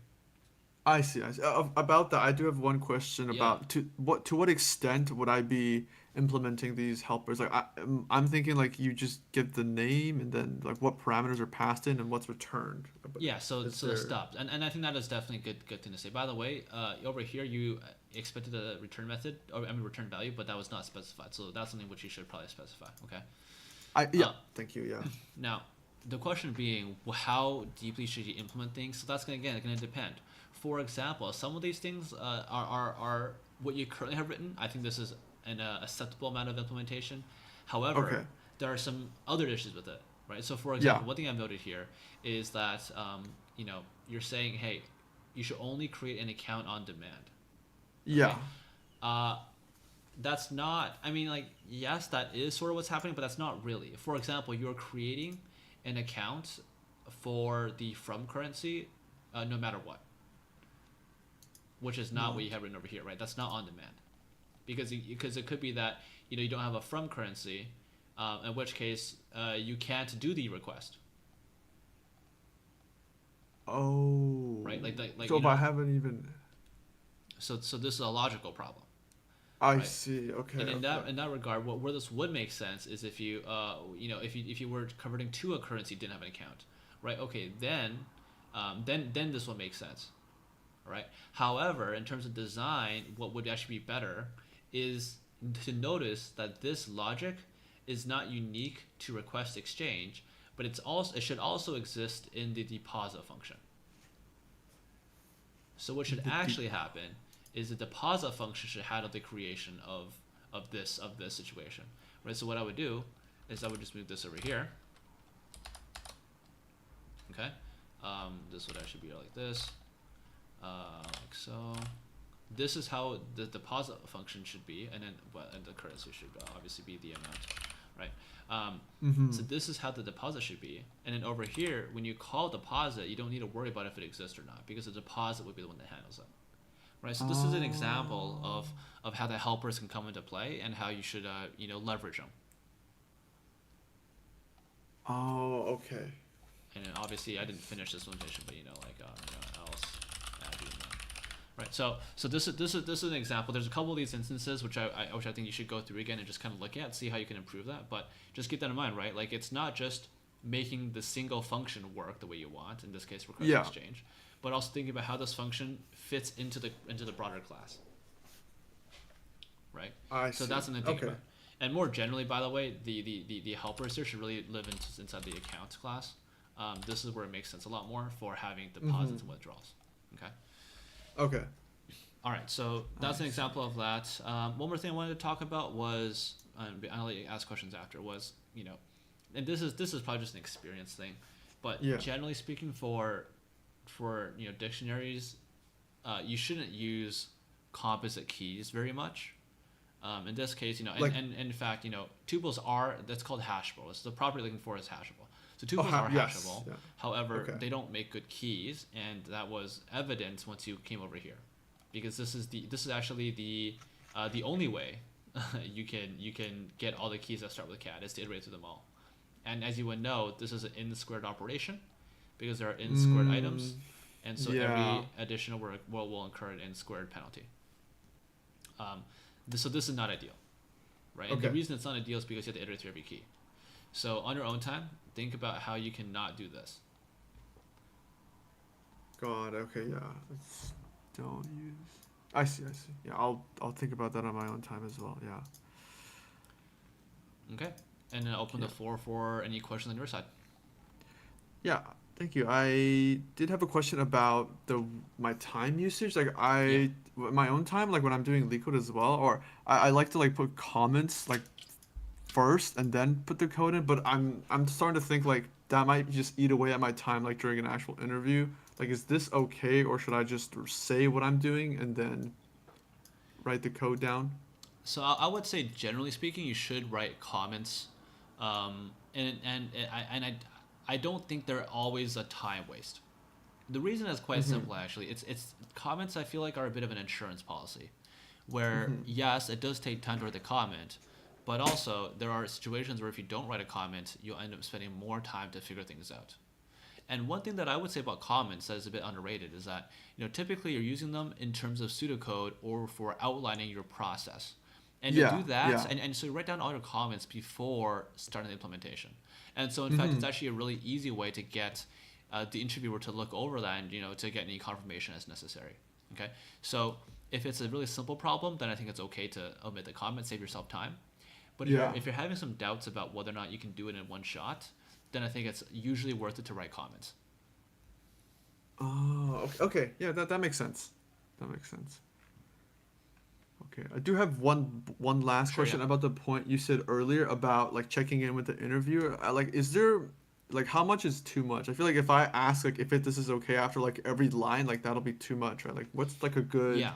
I see. I see. About that, I do have one question Yeah. about to what extent would I be implementing these helpers? Like I'm thinking like you just give the name and then like what parameters are passed in and what's returned. But Yeah, so is so the there? stops, and I think that is definitely a good thing to say. By the way, over here you expected a return method, or I mean return value, but that was not specified. So that's something which you should probably specify. Okay. Yeah. Uh, Thank you. Yeah. Now, the question being, how deeply should you implement things? So that's going to depend. For example, some of these things are what you currently have written. I think this is an acceptable amount of implementation. However, Okay. there are some other issues with it, right? So, for Yeah. example, one thing I've noted here is that you're saying, hey, you should only create an account on demand. Yeah. Okay? Uh, that's not. I mean, like, yes, that is sort of what's happening, but that's not really. For example, you're creating an account for the from currency, no matter what, which is not No. what you have written over here, right? That's not on demand, because it could be that you don't have a from currency, in which case you can't do the request, Oh. right? Like So if I haven't even. so this is a logical problem. I Right. see. Okay. And Okay. in that regard, where this would make sense is if you if you were converting to a currency didn't have an account, right? Okay, then this will make sense, right? However, in terms of design, what would actually be better is to notice that this logic is not unique to request exchange, but it should also exist in the deposit function. So what should The deep. actually happen is the deposit function should handle the creation of this situation, right? So what I would do is I would just move this over here. Okay, this would actually be like this, like so. This is how the deposit function should be, and then and the currency should obviously be the amount, right? So this is how the deposit should be, and then over here, when you call deposit, you don't need to worry about if it exists or not, because the deposit would be the one that handles it, right? So this is an example of how the helpers can come into play and how you should leverage them. Oh. Okay. And then obviously, I didn't finish this implementation, but else add you in there. Right. So this is an example. There's a couple of these instances which I think you should go through again and just kind of look at, see how you can improve that. But just keep that in mind, right? Like it's not just making the single function work the way you want. In this case, request Yeah. exchange, but also thinking about how this function fits into the broader class. Right. I So see. that's something to think Okay. about. And more generally, by the way, the helpers here should really live inside the accounts class. This is where it makes sense a lot more for having deposits and withdrawals. Okay. Okay. All right, so that's an example of that. One more thing I wanted to talk about was, I'll let you ask questions after, was, and this is probably just an experience thing, but Yeah. generally speaking for dictionaries, you shouldn't use composite keys very much. In this case, Like- and in fact, tuples that's called hashable. It's the property looking for is hashable. So tuples ha- are yes, hashable. yeah. However, Okay. they don't make good keys, and that was evident once you came over here, because this is actually the only way you can get all the keys that start with cat is to iterate through them all. And as you would know, this is an n squared operation because there are n squared items, and so yeah. every additional work will incur an n squared penalty. So this is not ideal, right? And the Okay. reason it's not ideal is because you have to iterate through every key. So on your own time, think about how you can not do this. God. Okay. Yeah. Let's don't use. I see. I see. Yeah. I'll think about that on my own time as well. Yeah. Okay. And then open the Yeah. floor for any questions on your side. Yeah. Thank you. I did have a question about the my time usage. Like Yeah. my own time, like when I'm doing LeetCode as well, or I like to like put comments like first and then put the code in, but I'm starting to think like that might just eat away at my time like during an actual interview. Like is this okay or should I just say what I'm doing and then write the code down? So I would say, generally speaking, you should write comments, and I don't think they're always a time waste. The reason is quite Mhm. simple, actually. It's comments, I feel like, are a bit of an insurance policy, where Mhm. yes, it does take time to write the comment, but also there are situations where if you don't write a comment, you'll end up spending more time to figure things out. And one thing that I would say about comments that is a bit underrated is that, typically you're using them in terms of pseudocode or for outlining your process. And you'll Yeah. do that, Yeah. and so you write down all your comments before starting the implementation. And so, in fact, it's Mhm. actually a really easy way to get the interviewer to look over that and, to get any confirmation as necessary. Okay? So, if it's a really simple problem, then I think it's okay to omit the comment, save yourself time. But Yeah. if you're having some doubts about whether or not you can do it in one shot, then I think it's usually worth it to write comments. Oh, okay. Okay. Yeah, that makes sense. That makes sense. Okay. I do have one last Sure, yeah. question about the point you said earlier about like checking in with the interviewer. Like is there like how much is too much? I feel like if I ask like if this is okay after like every line, like that'll be too much, right? Like what's like a good Yeah.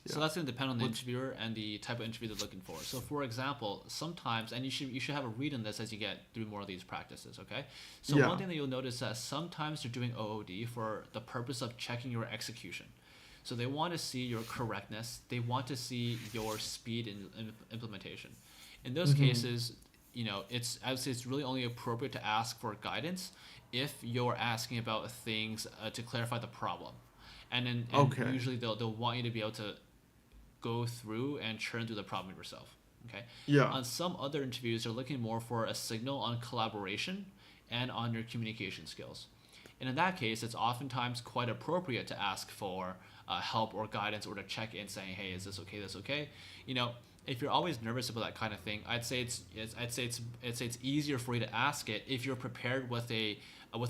So yeah. that's going to depend on the What's interviewer and the type of interview they're looking for. So, for example, sometimes, and you should have a read on this as you get through more of these practices. Okay. So one yeah. thing that you'll notice is that sometimes they're doing OOD for the purpose of checking your execution. So they want to see your correctness. They want to see your speed in implementation. In those Mhm. cases, I would say it's really only appropriate to ask for guidance if you're asking about things to clarify the problem, and Okay. usually they'll want you to be able to go through and churn through the problem yourself. Okay. Yeah. On some other interviews, they're looking more for a signal on collaboration and on your communication skills. And in that case, it's oftentimes quite appropriate to ask for help or guidance or to check in, saying, "Hey, is this okay? This okay?" You know, if you're always nervous about that kind of thing, I'd say it's easier for you to ask it if you're prepared with a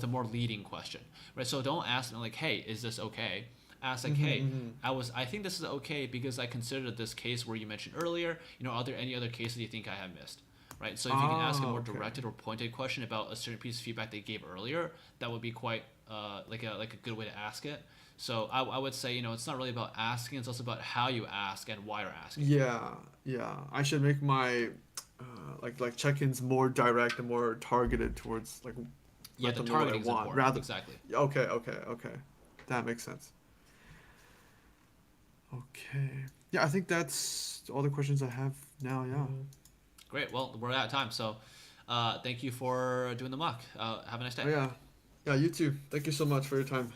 more leading question, right? So don't ask them like, "Hey, is this okay?" Ask like, Mhm. "Hey, Mhm. I think this is okay because I considered this case where you mentioned earlier. Are there any other cases you think I have missed?" Right. So if you can ask a Ah, more okay. directed or pointed question about a certain piece of feedback they gave earlier, that would be quite like a good way to ask it. So I would say, it's not really about asking; it's also about how you ask and why you're asking. Yeah. Yeah. I should make my like check-ins more direct and more targeted towards like Yeah, let the them know what I targeting is want important. rather. Exactly. Okay. Okay. Okay. That makes sense. Okay. Yeah, I think that's all the questions I have now. Yeah. Great. Well, we're out of time. So, thank you for doing the mock. Have a nice day. Oh yeah. Yeah, you too. Thank you so much for your time.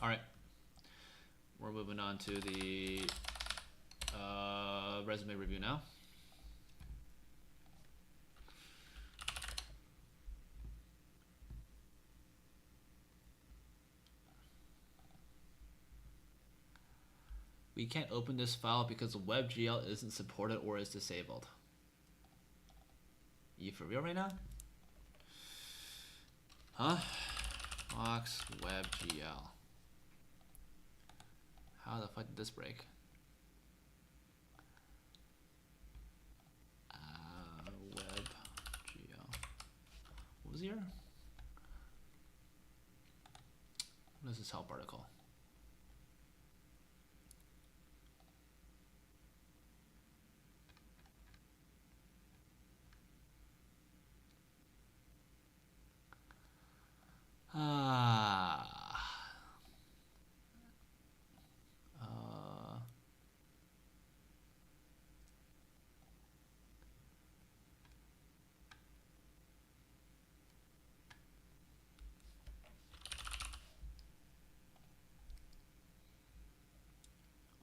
All right. We're moving on to the resume review now. We can't open this file because WebGL isn't supported or is disabled. You for real right now? Huh? Box WebGL. How the fuck did this break? WebGL. What was here? What is this help article? Ah. Uh,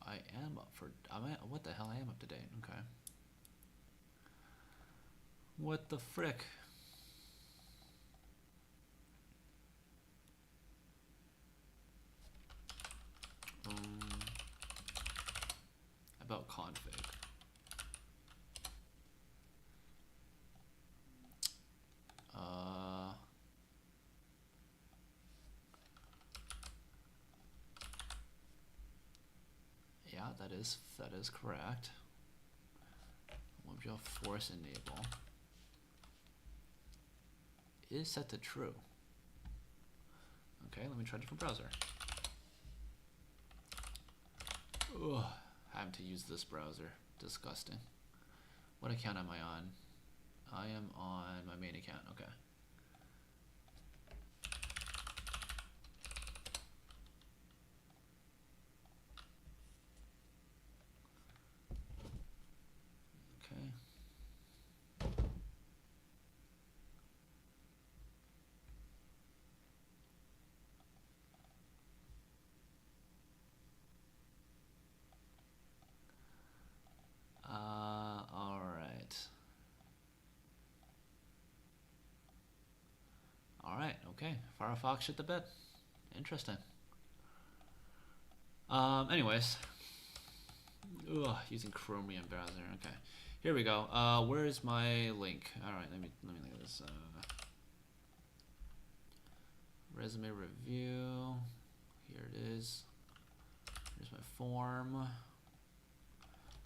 I am up for. What the hell? I am up to date. Okay. What the frick? That is correct. WebGL force enable is set to true. Okay, let me try a different browser. Ugh, having to use this browser. Disgusting. What account am I on? I am on my main account. Okay. Okay. All right. All right. Okay. Firefox shit the bed. Interesting. Anyways. Ugh, using Chromium browser. Okay. Here we go. Where's my link? All right. Let me look at this. Resume review. Here it is. Here's my form.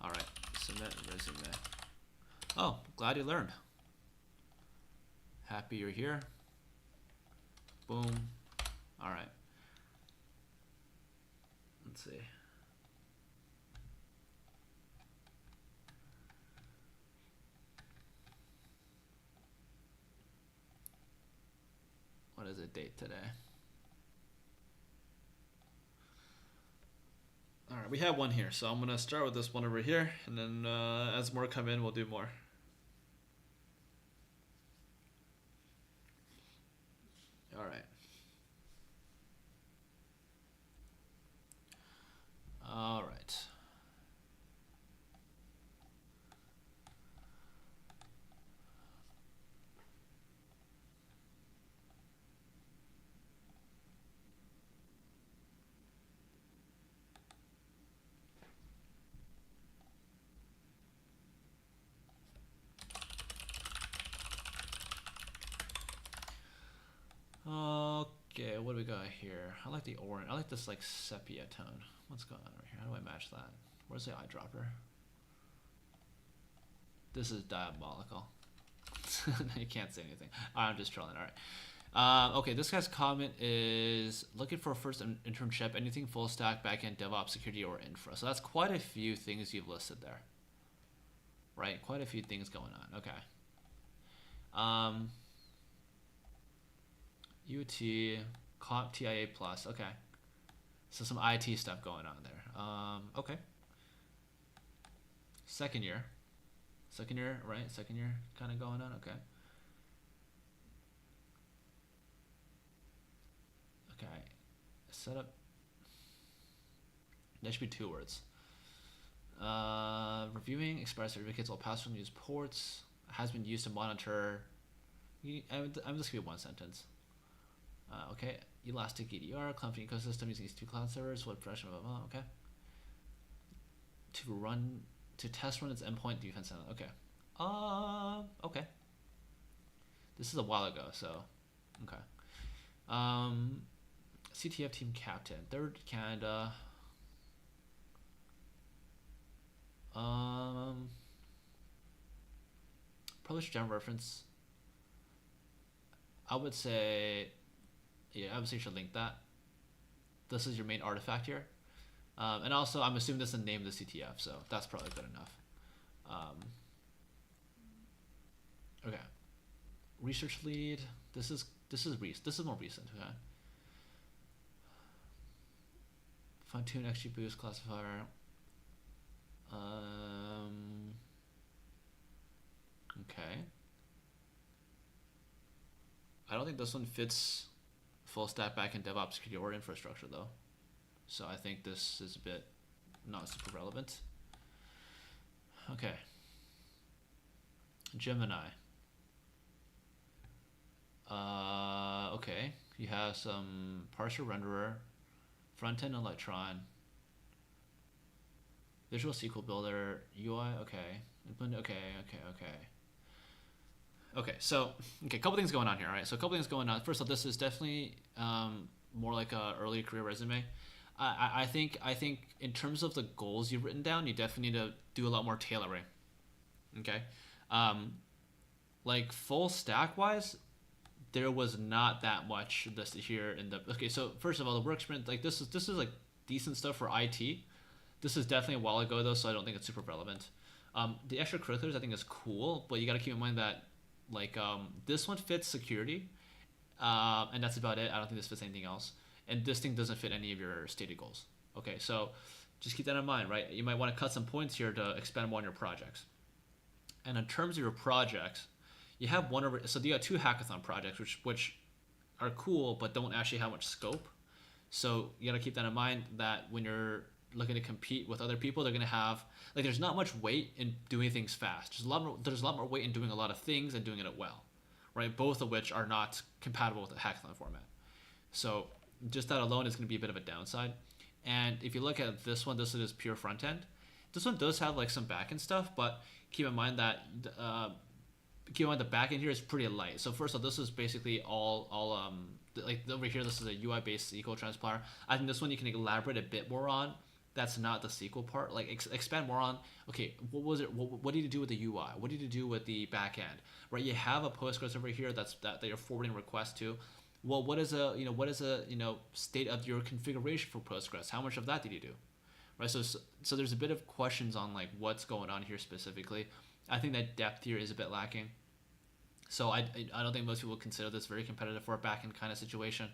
All right. Submit resume. Oh, glad you learned. Happy you're here. Boom. All right. Let's see. What is the date today? All right, we have one here, so I'm gonna start with this one over here, and then as more come in, we'll do more. All right. All right. Okay, what do we got here? I like the orange. I like this like sepia tone. What's going on right here? How do I match that? Where's the eyedropper? This is diabolical. You can't say anything. I'm just trolling. All right. Okay, this guy's comment is looking for a first internship, anything full stack, backend, DevOps, security, or infra. So that's quite a few things you've listed there. Right? Quite a few things going on. Okay. UT, Comp TIA Plus. Okay. So some IT stuff going on there. Okay. Second year, right? Second year kind of going on. Okay. Okay. Setup. That should be 2 words. Reviewing expired certificates will pass from used ports. Has been used to monitor. I'm just gonna be 1 sentence. Okay. Elastic EDR, cloud ecosystem using these 2 cloud servers. What version? Blah, blah, blah. Okay. To test run its endpoint defense. Okay. Okay. This is a while ago, so okay. CTF team captain, 3rd Canada. Published general reference. I would say, yeah, I would say you should link that. This is your main artifact here. And also, I'm assuming this is the name of the CTF, so that's probably good enough. Okay. Research lead. This is more recent. Okay. Fine-tune XGBoost classifier. Okay. I don't think this one fits full stack backend DevOps security or infrastructure though. So I think this is a bit not super relevant. Okay. Gemini. Okay. You have some parser renderer, front-end Electron, Visual SQL Builder, UI, okay. Okay, so, a couple things going on here, right? So a couple things going on. First of all, this is definitely more like a early career resume. I think in terms of the goals you've written down, you definitely need to do a lot more tailoring. Okay, um, like full stack wise, there was not that much listed here in the. Okay, so first of all, the work experience, like this is like decent stuff for IT. This is definitely a while ago though, so I don't think it's super relevant. The extracurriculars I think is cool, but you got to keep in mind that like this one fits security, and that's about it. I don't think this fits anything else, and this thing doesn't fit any of your stated goals. Okay, so just keep that in mind, right? You might want to cut some points here to expand more on your projects. And in terms of your projects, you have one over. So you got two hackathon projects, which are cool, but don't actually have much scope. So you got to keep that in mind that when you're looking to compete with other people, they're gonna have like there's not much weight in doing things fast. There's a lot more weight in doing a lot of things and doing it well, right? Both of which are not compatible with the hackathon format. So just that alone is going to be a bit of a downside. And if you look at this one, this is pure front end. This one does have like some back end stuff, but keep in mind that keep in mind the back end here is pretty light. So first of all, this is basically all like over here. This is a UI based SQL transpiler. I think this one you can elaborate a bit more on. That's not the SQL part. Like expand more on. Okay, what was it? What did you do with the UI? What did you do with the back end? Right, you have a Postgres over here that you're forwarding requests to. Well, what is a state of your configuration for Postgres? How much of that did you do? Right, so there's a bit of questions on like what's going on here specifically. I think that depth here is a bit lacking. So I don't think most people consider this very competitive for a backend kind of situation.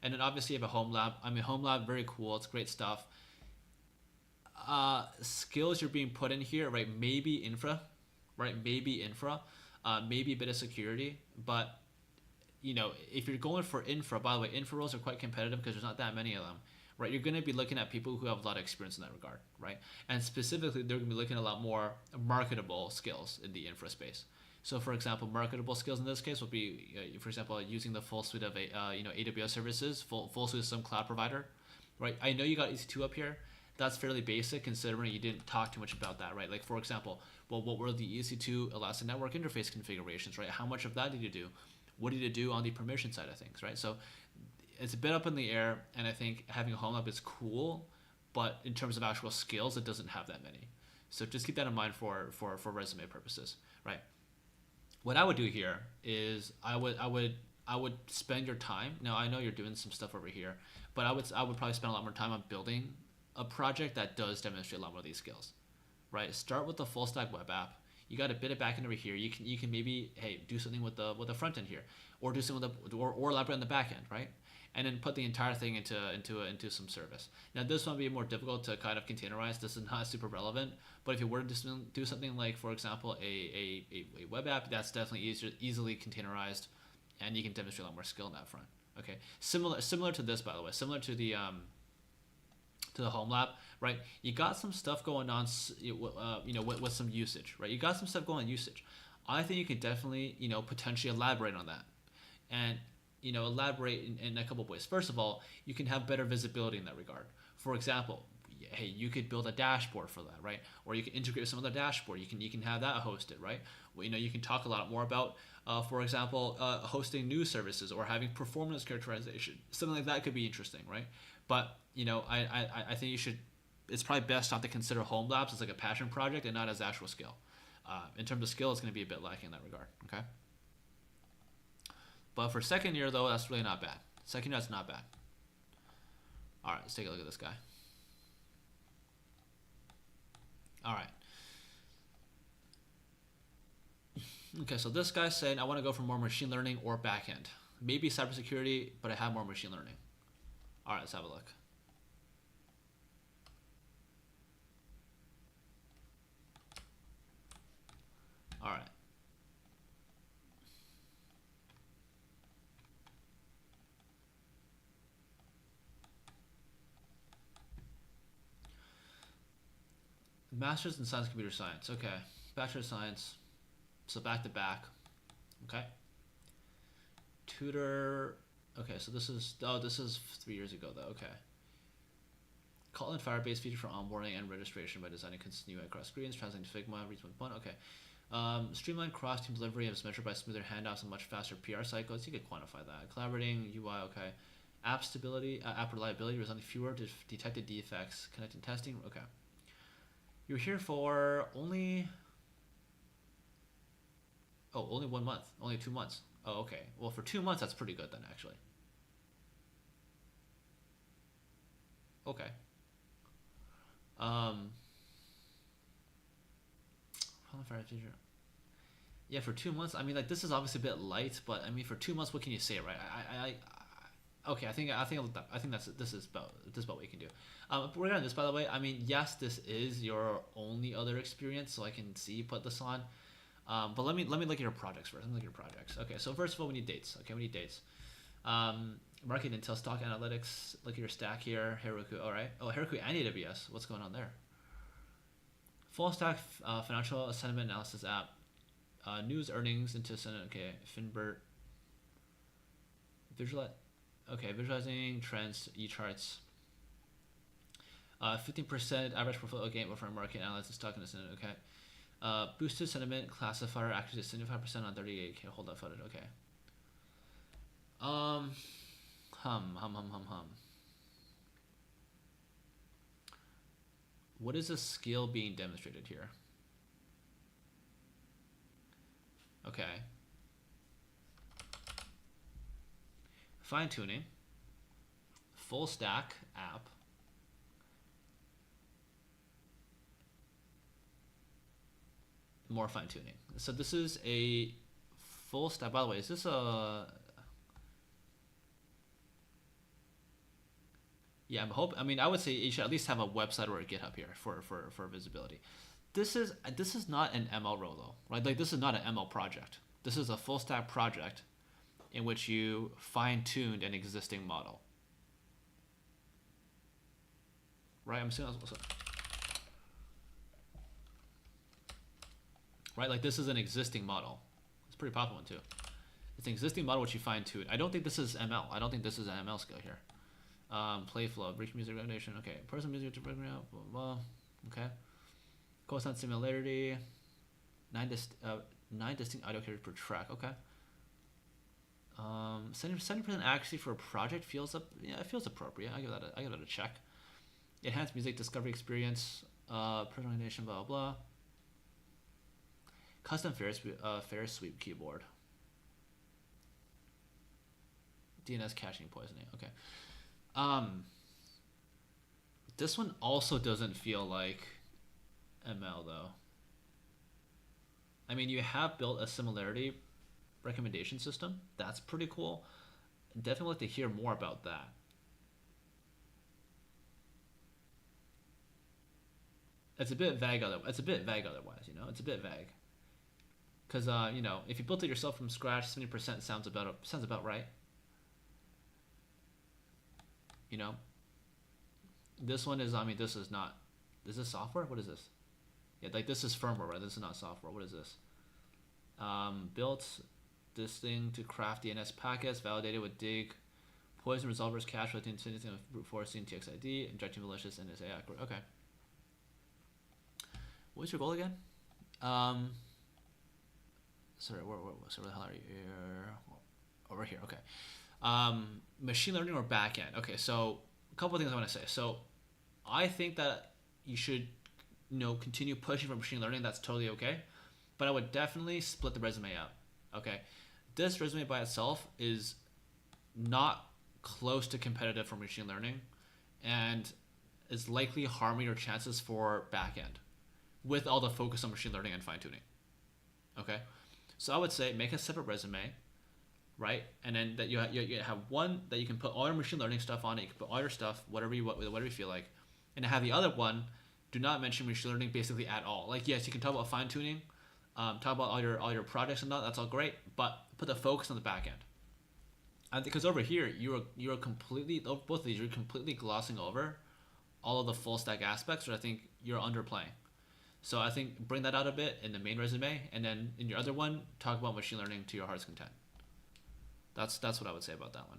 And then obviously you have a home lab. I mean, home lab, very cool. It's great stuff. Skills you're being put in here, right? Maybe infra, right? Maybe infra, maybe a bit of security. But if you're going for infra, by the way, infra roles are quite competitive because there's not that many of them, right? You're going to be looking at people who have a lot of experience in that regard, right? And specifically, they're going to be looking at a lot more marketable skills in the infra space. So, for example, marketable skills in this case would be, for example, using the full suite of AWS services, full suite of some cloud provider, right? I know you got EC2 up here. That's fairly basic considering you didn't talk too much about that, right? Like, for example, well, what were the EC2 Elastic Network Interface configurations, right? How much of that did you do? What did you do on the permission side of things, right? So it's a bit up in the air, and I think having a home lab is cool, but in terms of actual skills, it doesn't have that many. So just keep that in mind for resume purposes, right? What I would do here is I would spend your time. Now I know you're doing some stuff over here, but I would probably spend a lot more time on building a project that does demonstrate a lot more of these skills, right? Start with the full stack web app. You got a bit of back end over here. You can maybe do something with the front end here, or do something with or elaborate on the back end, right? And then put the entire thing into some service. Now this one would be more difficult to kind of containerize. This is not super relevant, but if you were to do something like, for example, a web app, that's definitely easily containerized, and you can demonstrate a lot more skill in that front. Okay, similar to this, by the way, similar to the home lab, right? You got some stuff going on, with some usage, right? You got some stuff going on usage. I think you could definitely, potentially elaborate on that, and elaborate in a couple of ways. First of all, you can have better visibility in that regard. For example, hey, you could build a dashboard for that, right? Or you can integrate with some other dashboard. You can have that hosted, right? Well, you can talk a lot more about, for example, hosting news services or having performance characterization. Something like that could be interesting, right? But I think you should. It's probably best not to consider home labs as like a passion project and not as actual skill. In terms of skill, it's going to be a bit lacking in that regard. Okay. But for second year though, that's really not bad. Second year, that's not bad. All right, let's take a look at this guy. All right. Okay, so this guy's saying I want to go for more machine learning or backend. Maybe cybersecurity, but I have more machine learning. All right, let's have a look. All right. Master's in Science Computer Science. Okay. Bachelor of Science. So back to back. Okay. Tutor. Okay, so this is 3 years ago though. Okay. Kotlin Firebase feature for onboarding and registration by designing consistent UI across screens, translating to Figma, reads 1.1. Okay. Streamlined cross-team delivery is measured by smoother handoffs and much faster PR cycles. You could quantify that. Collaborating UI. Okay. App stability, app reliability, resulting fewer detected defects. Connecting testing. Okay. You're here for only. Oh, only 1 month. Only 2 months. Oh, okay. Well, for 2 months, that's pretty good then, actually. Okay. Yeah, for 2 months. I mean, like this is obviously a bit light, but I mean, for 2 months, what can you say, right? Okay. This is about what we can do. We're on this, by the way. I mean, yes, this is your only other experience, so I can see you put this on. But let me look at your projects first. Let me look at your projects. Okay, so first of all, we need dates. Okay, we need dates. Market Intel Stock Analytics. Look at your stack here. Heroku. All right. Oh, Heroku and AWS. What's going on there? Full stack financial sentiment analysis app. News earnings into Senate. Okay. Finbert. Visualizing trends, e-charts. 15% average portfolio gain for market analysis stock in the Senate. Okay. Boosted sentiment classifier accuracy 75% on 38. Okay, hold that footage. Okay. What is the skill being demonstrated here? Okay. Fine tuning. Full stack app. More fine tuning. So this is a full stack. By the way, is this a? Yeah, I mean, I would say you should at least have a website or a GitHub here for visibility. This is not an ML role though, right? Like this is not an ML project. This is a full stack project in which you fine tuned an existing model. Right? I'm assuming. Right? Like this is an existing model. It's a pretty popular one too. It's an existing model which you fine tune. I don't think this is ML. I don't think this is an ML skill here. Play flow, rich music recognition. Okay, personal music to bring out. Blah, blah. Okay. Cosine similarity. 9 distinct audio characters per track. Okay. 70% accuracy for a project feels it feels appropriate. I give that a check. Enhanced music discovery experience. Personalization. Blah blah blah. Custom Ferris sweep keyboard. DNS caching poisoning. Okay. This one also doesn't feel like ML though. I mean, you have built a similarity recommendation system. That's pretty cool. Definitely like to hear more about that. It's a bit vague otherwise, you know? It's a bit vague. Cuz you know, if you built it yourself from scratch, 70% sounds about right. You know? This one is, I mean, this is software? What is this? Yeah, like this is firmware, right? This is not software. What is this? Built this thing to craft DNS packets, validated with dig, poison resolvers, cache with infinity of brute forcing TXID, injecting malicious NSA accurate. Okay. What's your goal again? Sorry, where the hell are you? Here. Over here. Okay. Machine learning or backend. Okay, so a couple of things I want to say. So I think that you should, continue pushing for machine learning. That's totally okay. But I would definitely split the resume up. Okay. This resume by itself is not close to competitive for machine learning and is likely harming your chances for backend with all the focus on machine learning and fine tuning. Okay. So I would say make a separate resume, right? And then that you have one that you can put all your machine learning stuff on it. You can put all your stuff, whatever you feel like, and have the other one do not mention machine learning basically at all. Like yes, you can talk about fine tuning, talk about all your projects and that's all great, but put the focus on the back end. And because over here you're completely, both of these, you're completely glossing over all of the full stack aspects, which I think you're underplaying. So I think bring that out a bit in the main resume, and then in your other one, talk about machine learning to your heart's content. That's what I would say about that one.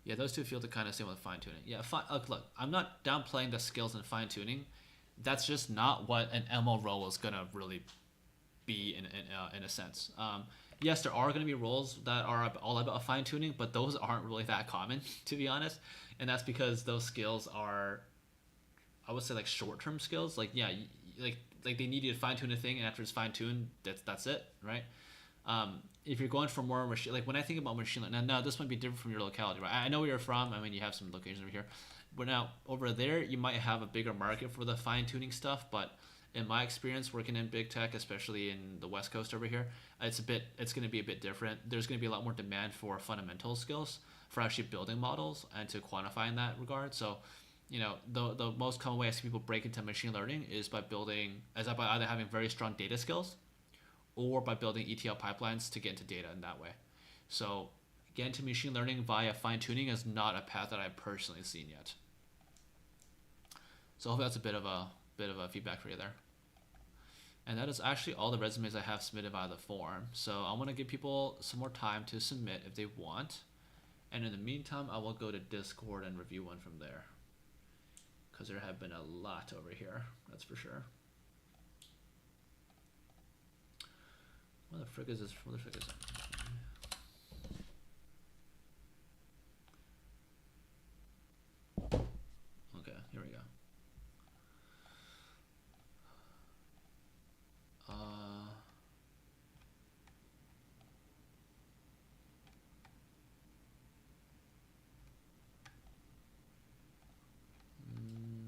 Yeah, those two feel the kind of same with fine tuning. Yeah, look, I'm not downplaying the skills in fine tuning. That's just not what an ML role is gonna really be in a sense. Yes, there are going to be roles that are all about fine tuning, but those aren't really that common, to be honest. And that's because those skills are, I would say, like short term skills. Like yeah, like they need you to fine tune a thing, and after it's fine tuned, that's it, right? If you're going for more machine, like when I think about machine learning, now this might be different from your locality, right? I know where you're from. I mean, you have some locations over here, but now over there, you might have a bigger market for the fine tuning stuff. But in my experience working in big tech, especially in the West Coast over here, it's going to be a bit different. There's going to be a lot more demand for fundamental skills for actually building models and to quantify in that regard. So, you know, the most common way I see people break into machine learning is by by either having very strong data skills or by building ETL pipelines to get into data in that way. So getting to machine learning via fine tuning is not a path that I've personally seen yet. So hopefully that's a bit of a feedback for you there. And that is actually all the resumes I have submitted via the form. So I want to give people some more time to submit if they want. And in the meantime, I will go to Discord and review one from there, because there have been a lot over here, that's for sure. What the frick is this? What the frick is that? Okay, here we go.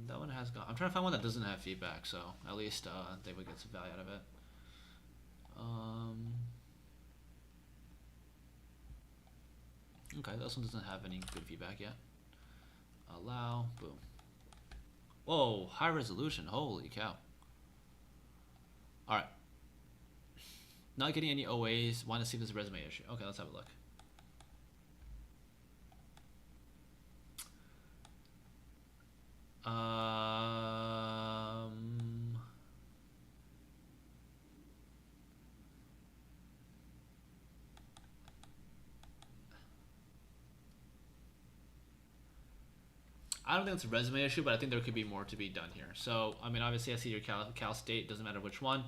That one has gone. I'm trying to find one that doesn't have feedback, so at least they would get some value out of it. Okay, this one doesn't have any good feedback yet. Allow, boom. Whoa, high resolution, holy cow. Alright. Not getting any OAs, want to see if there's a resume issue. Okay, let's have a look. I don't think it's a resume issue, but I think there could be more to be done here. So, I mean, obviously I see your Cal State, doesn't matter which one.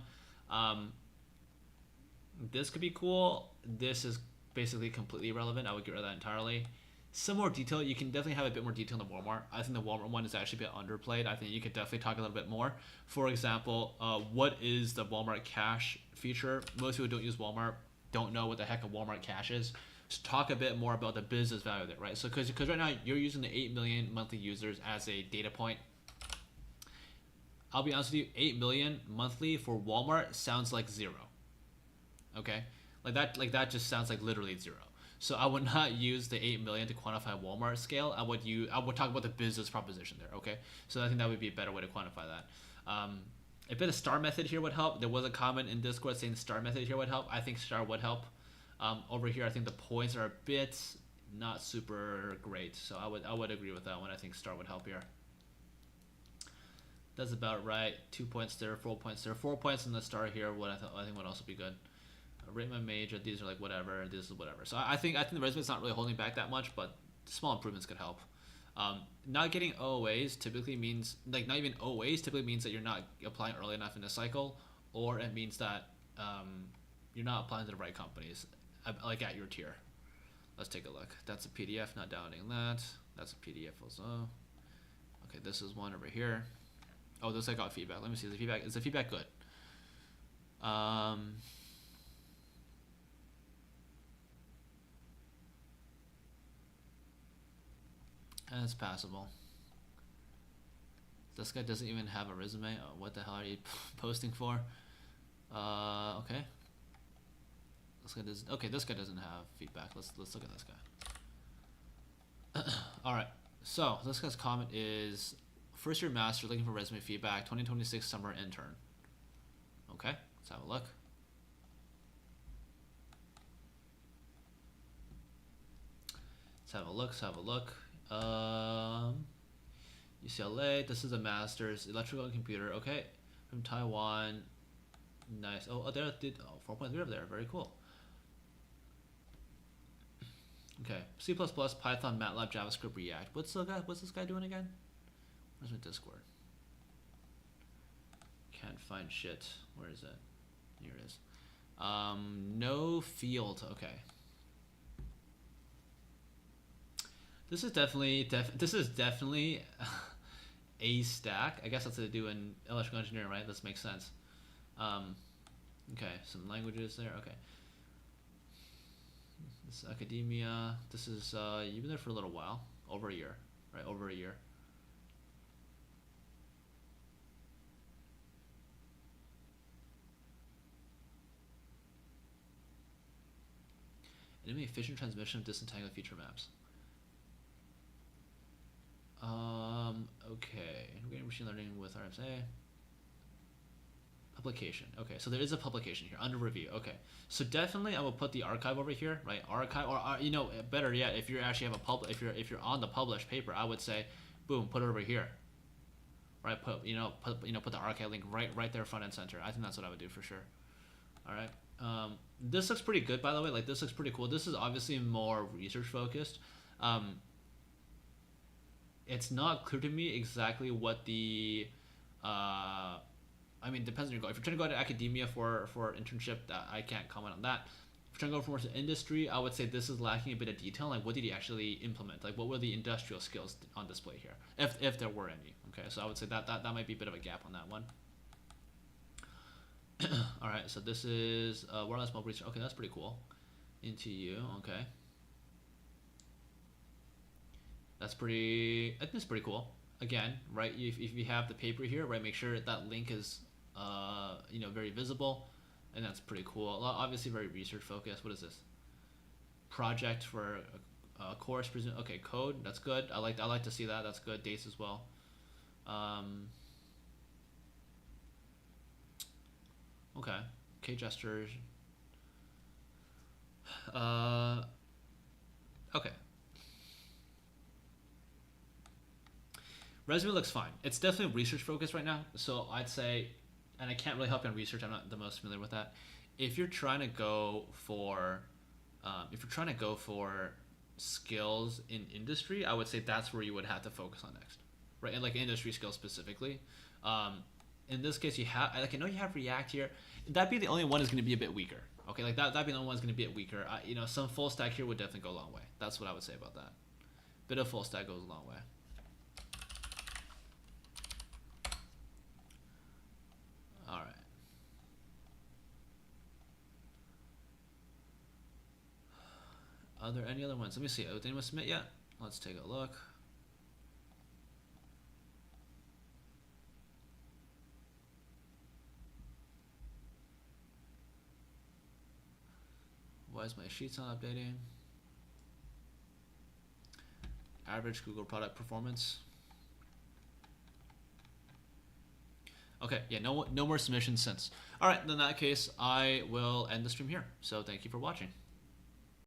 This could be cool. This is basically completely irrelevant. I would get rid of that entirely. Some more detail. You can definitely have a bit more detail in the Walmart. I think the Walmart one is actually a bit underplayed. I think you could definitely talk a little bit more. For example, what is the Walmart Cache feature? Most people don't use Walmart, don't know what the heck a Walmart Cache is. Just talk a bit more about the business value there, right? So because right now you're using the 8 million monthly users as a data point. I'll be honest with you, 8 million monthly for Walmart sounds like zero. Okay, like that just sounds like literally zero. So I would not use the 8 million to quantify Walmart scale. I would talk about the business proposition there. Okay, so I think that would be a better way to quantify that. A bit of star method here would help. There was a comment in Discord saying star method here would help. I think star would help. Over here, I think the points are a bit not super great. So I would agree with that one. I think star would help here. That's about right. 2 points there, 4 points there, 4 points in the star here. What I think would also be good. Rate my major. These are like whatever. This is whatever. So I think the resume is not really holding back that much, but small improvements could help. Not getting OAs typically means, like, not even OAs typically means that you're not applying early enough in the cycle, or it means that you're not applying to the right companies, like at your tier. Let's take a look. That's a PDF. Not doubting that. That's a PDF also. Okay, this is one over here. Oh, this I got feedback. Let me see the feedback. Is the feedback good? And it's passable. This guy doesn't even have a resume. Oh, what the hell are you posting for? Okay. This guy doesn't. Okay, this guy doesn't have feedback. Let's look at this guy. All right. So this guy's comment is: first year master looking for resume feedback. 2026 summer intern. Okay, let's have a look. Let's have a look. UCLA, this is a master's, electrical and computer, okay, from Taiwan, nice. Oh, there did 4.3 over there, very cool. Okay, C++, Python, MATLAB, JavaScript, React. What's this guy doing again? Where's my Discord? Can't find shit. Where is it? Here it is. No field. Okay. This is definitely a stack. I guess that's to do in electrical engineering, right? This makes sense. Okay, some languages there. Okay. This is academia. This is you've been there for a little while, over a year, right? Over a year. Enemy efficient transmission of disentangled feature maps. Okay. We're getting machine learning with RSA. Publication. Okay, so there is a publication here under review. Okay, so definitely I will put the archive over here, right? Archive, or you know, better yet, if you actually have a if you're on the published paper, I would say, boom, put it over here. Right, put the archive link right there, front and center. I think that's what I would do for sure. All right. This looks pretty good, by the way. Like, this looks pretty cool. This is obviously more research focused. It's not clear to me exactly what the I mean, it depends on your goal. If you're trying to go to academia for internship, I can't comment on that. If you're trying to go more to industry, I would say this is lacking a bit of detail. Like, what did he actually implement? Like, what were the industrial skills on display here, if there were any? Okay, so I would say that might be a bit of a gap on that one. All right, so this is wireless mobile research. Okay, that's pretty cool. NTU. Okay, that's pretty. I think it's pretty cool. Again, right? If you have the paper here, right, make sure that link is very visible, and that's pretty cool. Obviously very research focused. What is this? Project for a course, okay, code. That's good. I like to see that. That's good. Dates as well. Okay. K gestures. Okay. Resume looks fine. It's definitely research focused right now, so I'd say, and I can't really help you on research. I'm not the most familiar with that. If you're trying to go for, skills in industry, I would say that's where you would have to focus on next, right? And like industry skills specifically. In this case, you have, like, I know you have React here. That'd be the only one is going to be a bit weaker. Okay, like that'd be the only one is going to be a bit weaker. Some full stack here would definitely go a long way. That's what I would say about that. Bit of full stack goes a long way. All right. Are there any other ones? Let me see. Did anyone submit yet? Let's take a look. Why is my sheets not updating? Average Google product performance. Okay, yeah, no more submissions since. All right, in that case, I will end the stream here. So thank you for watching.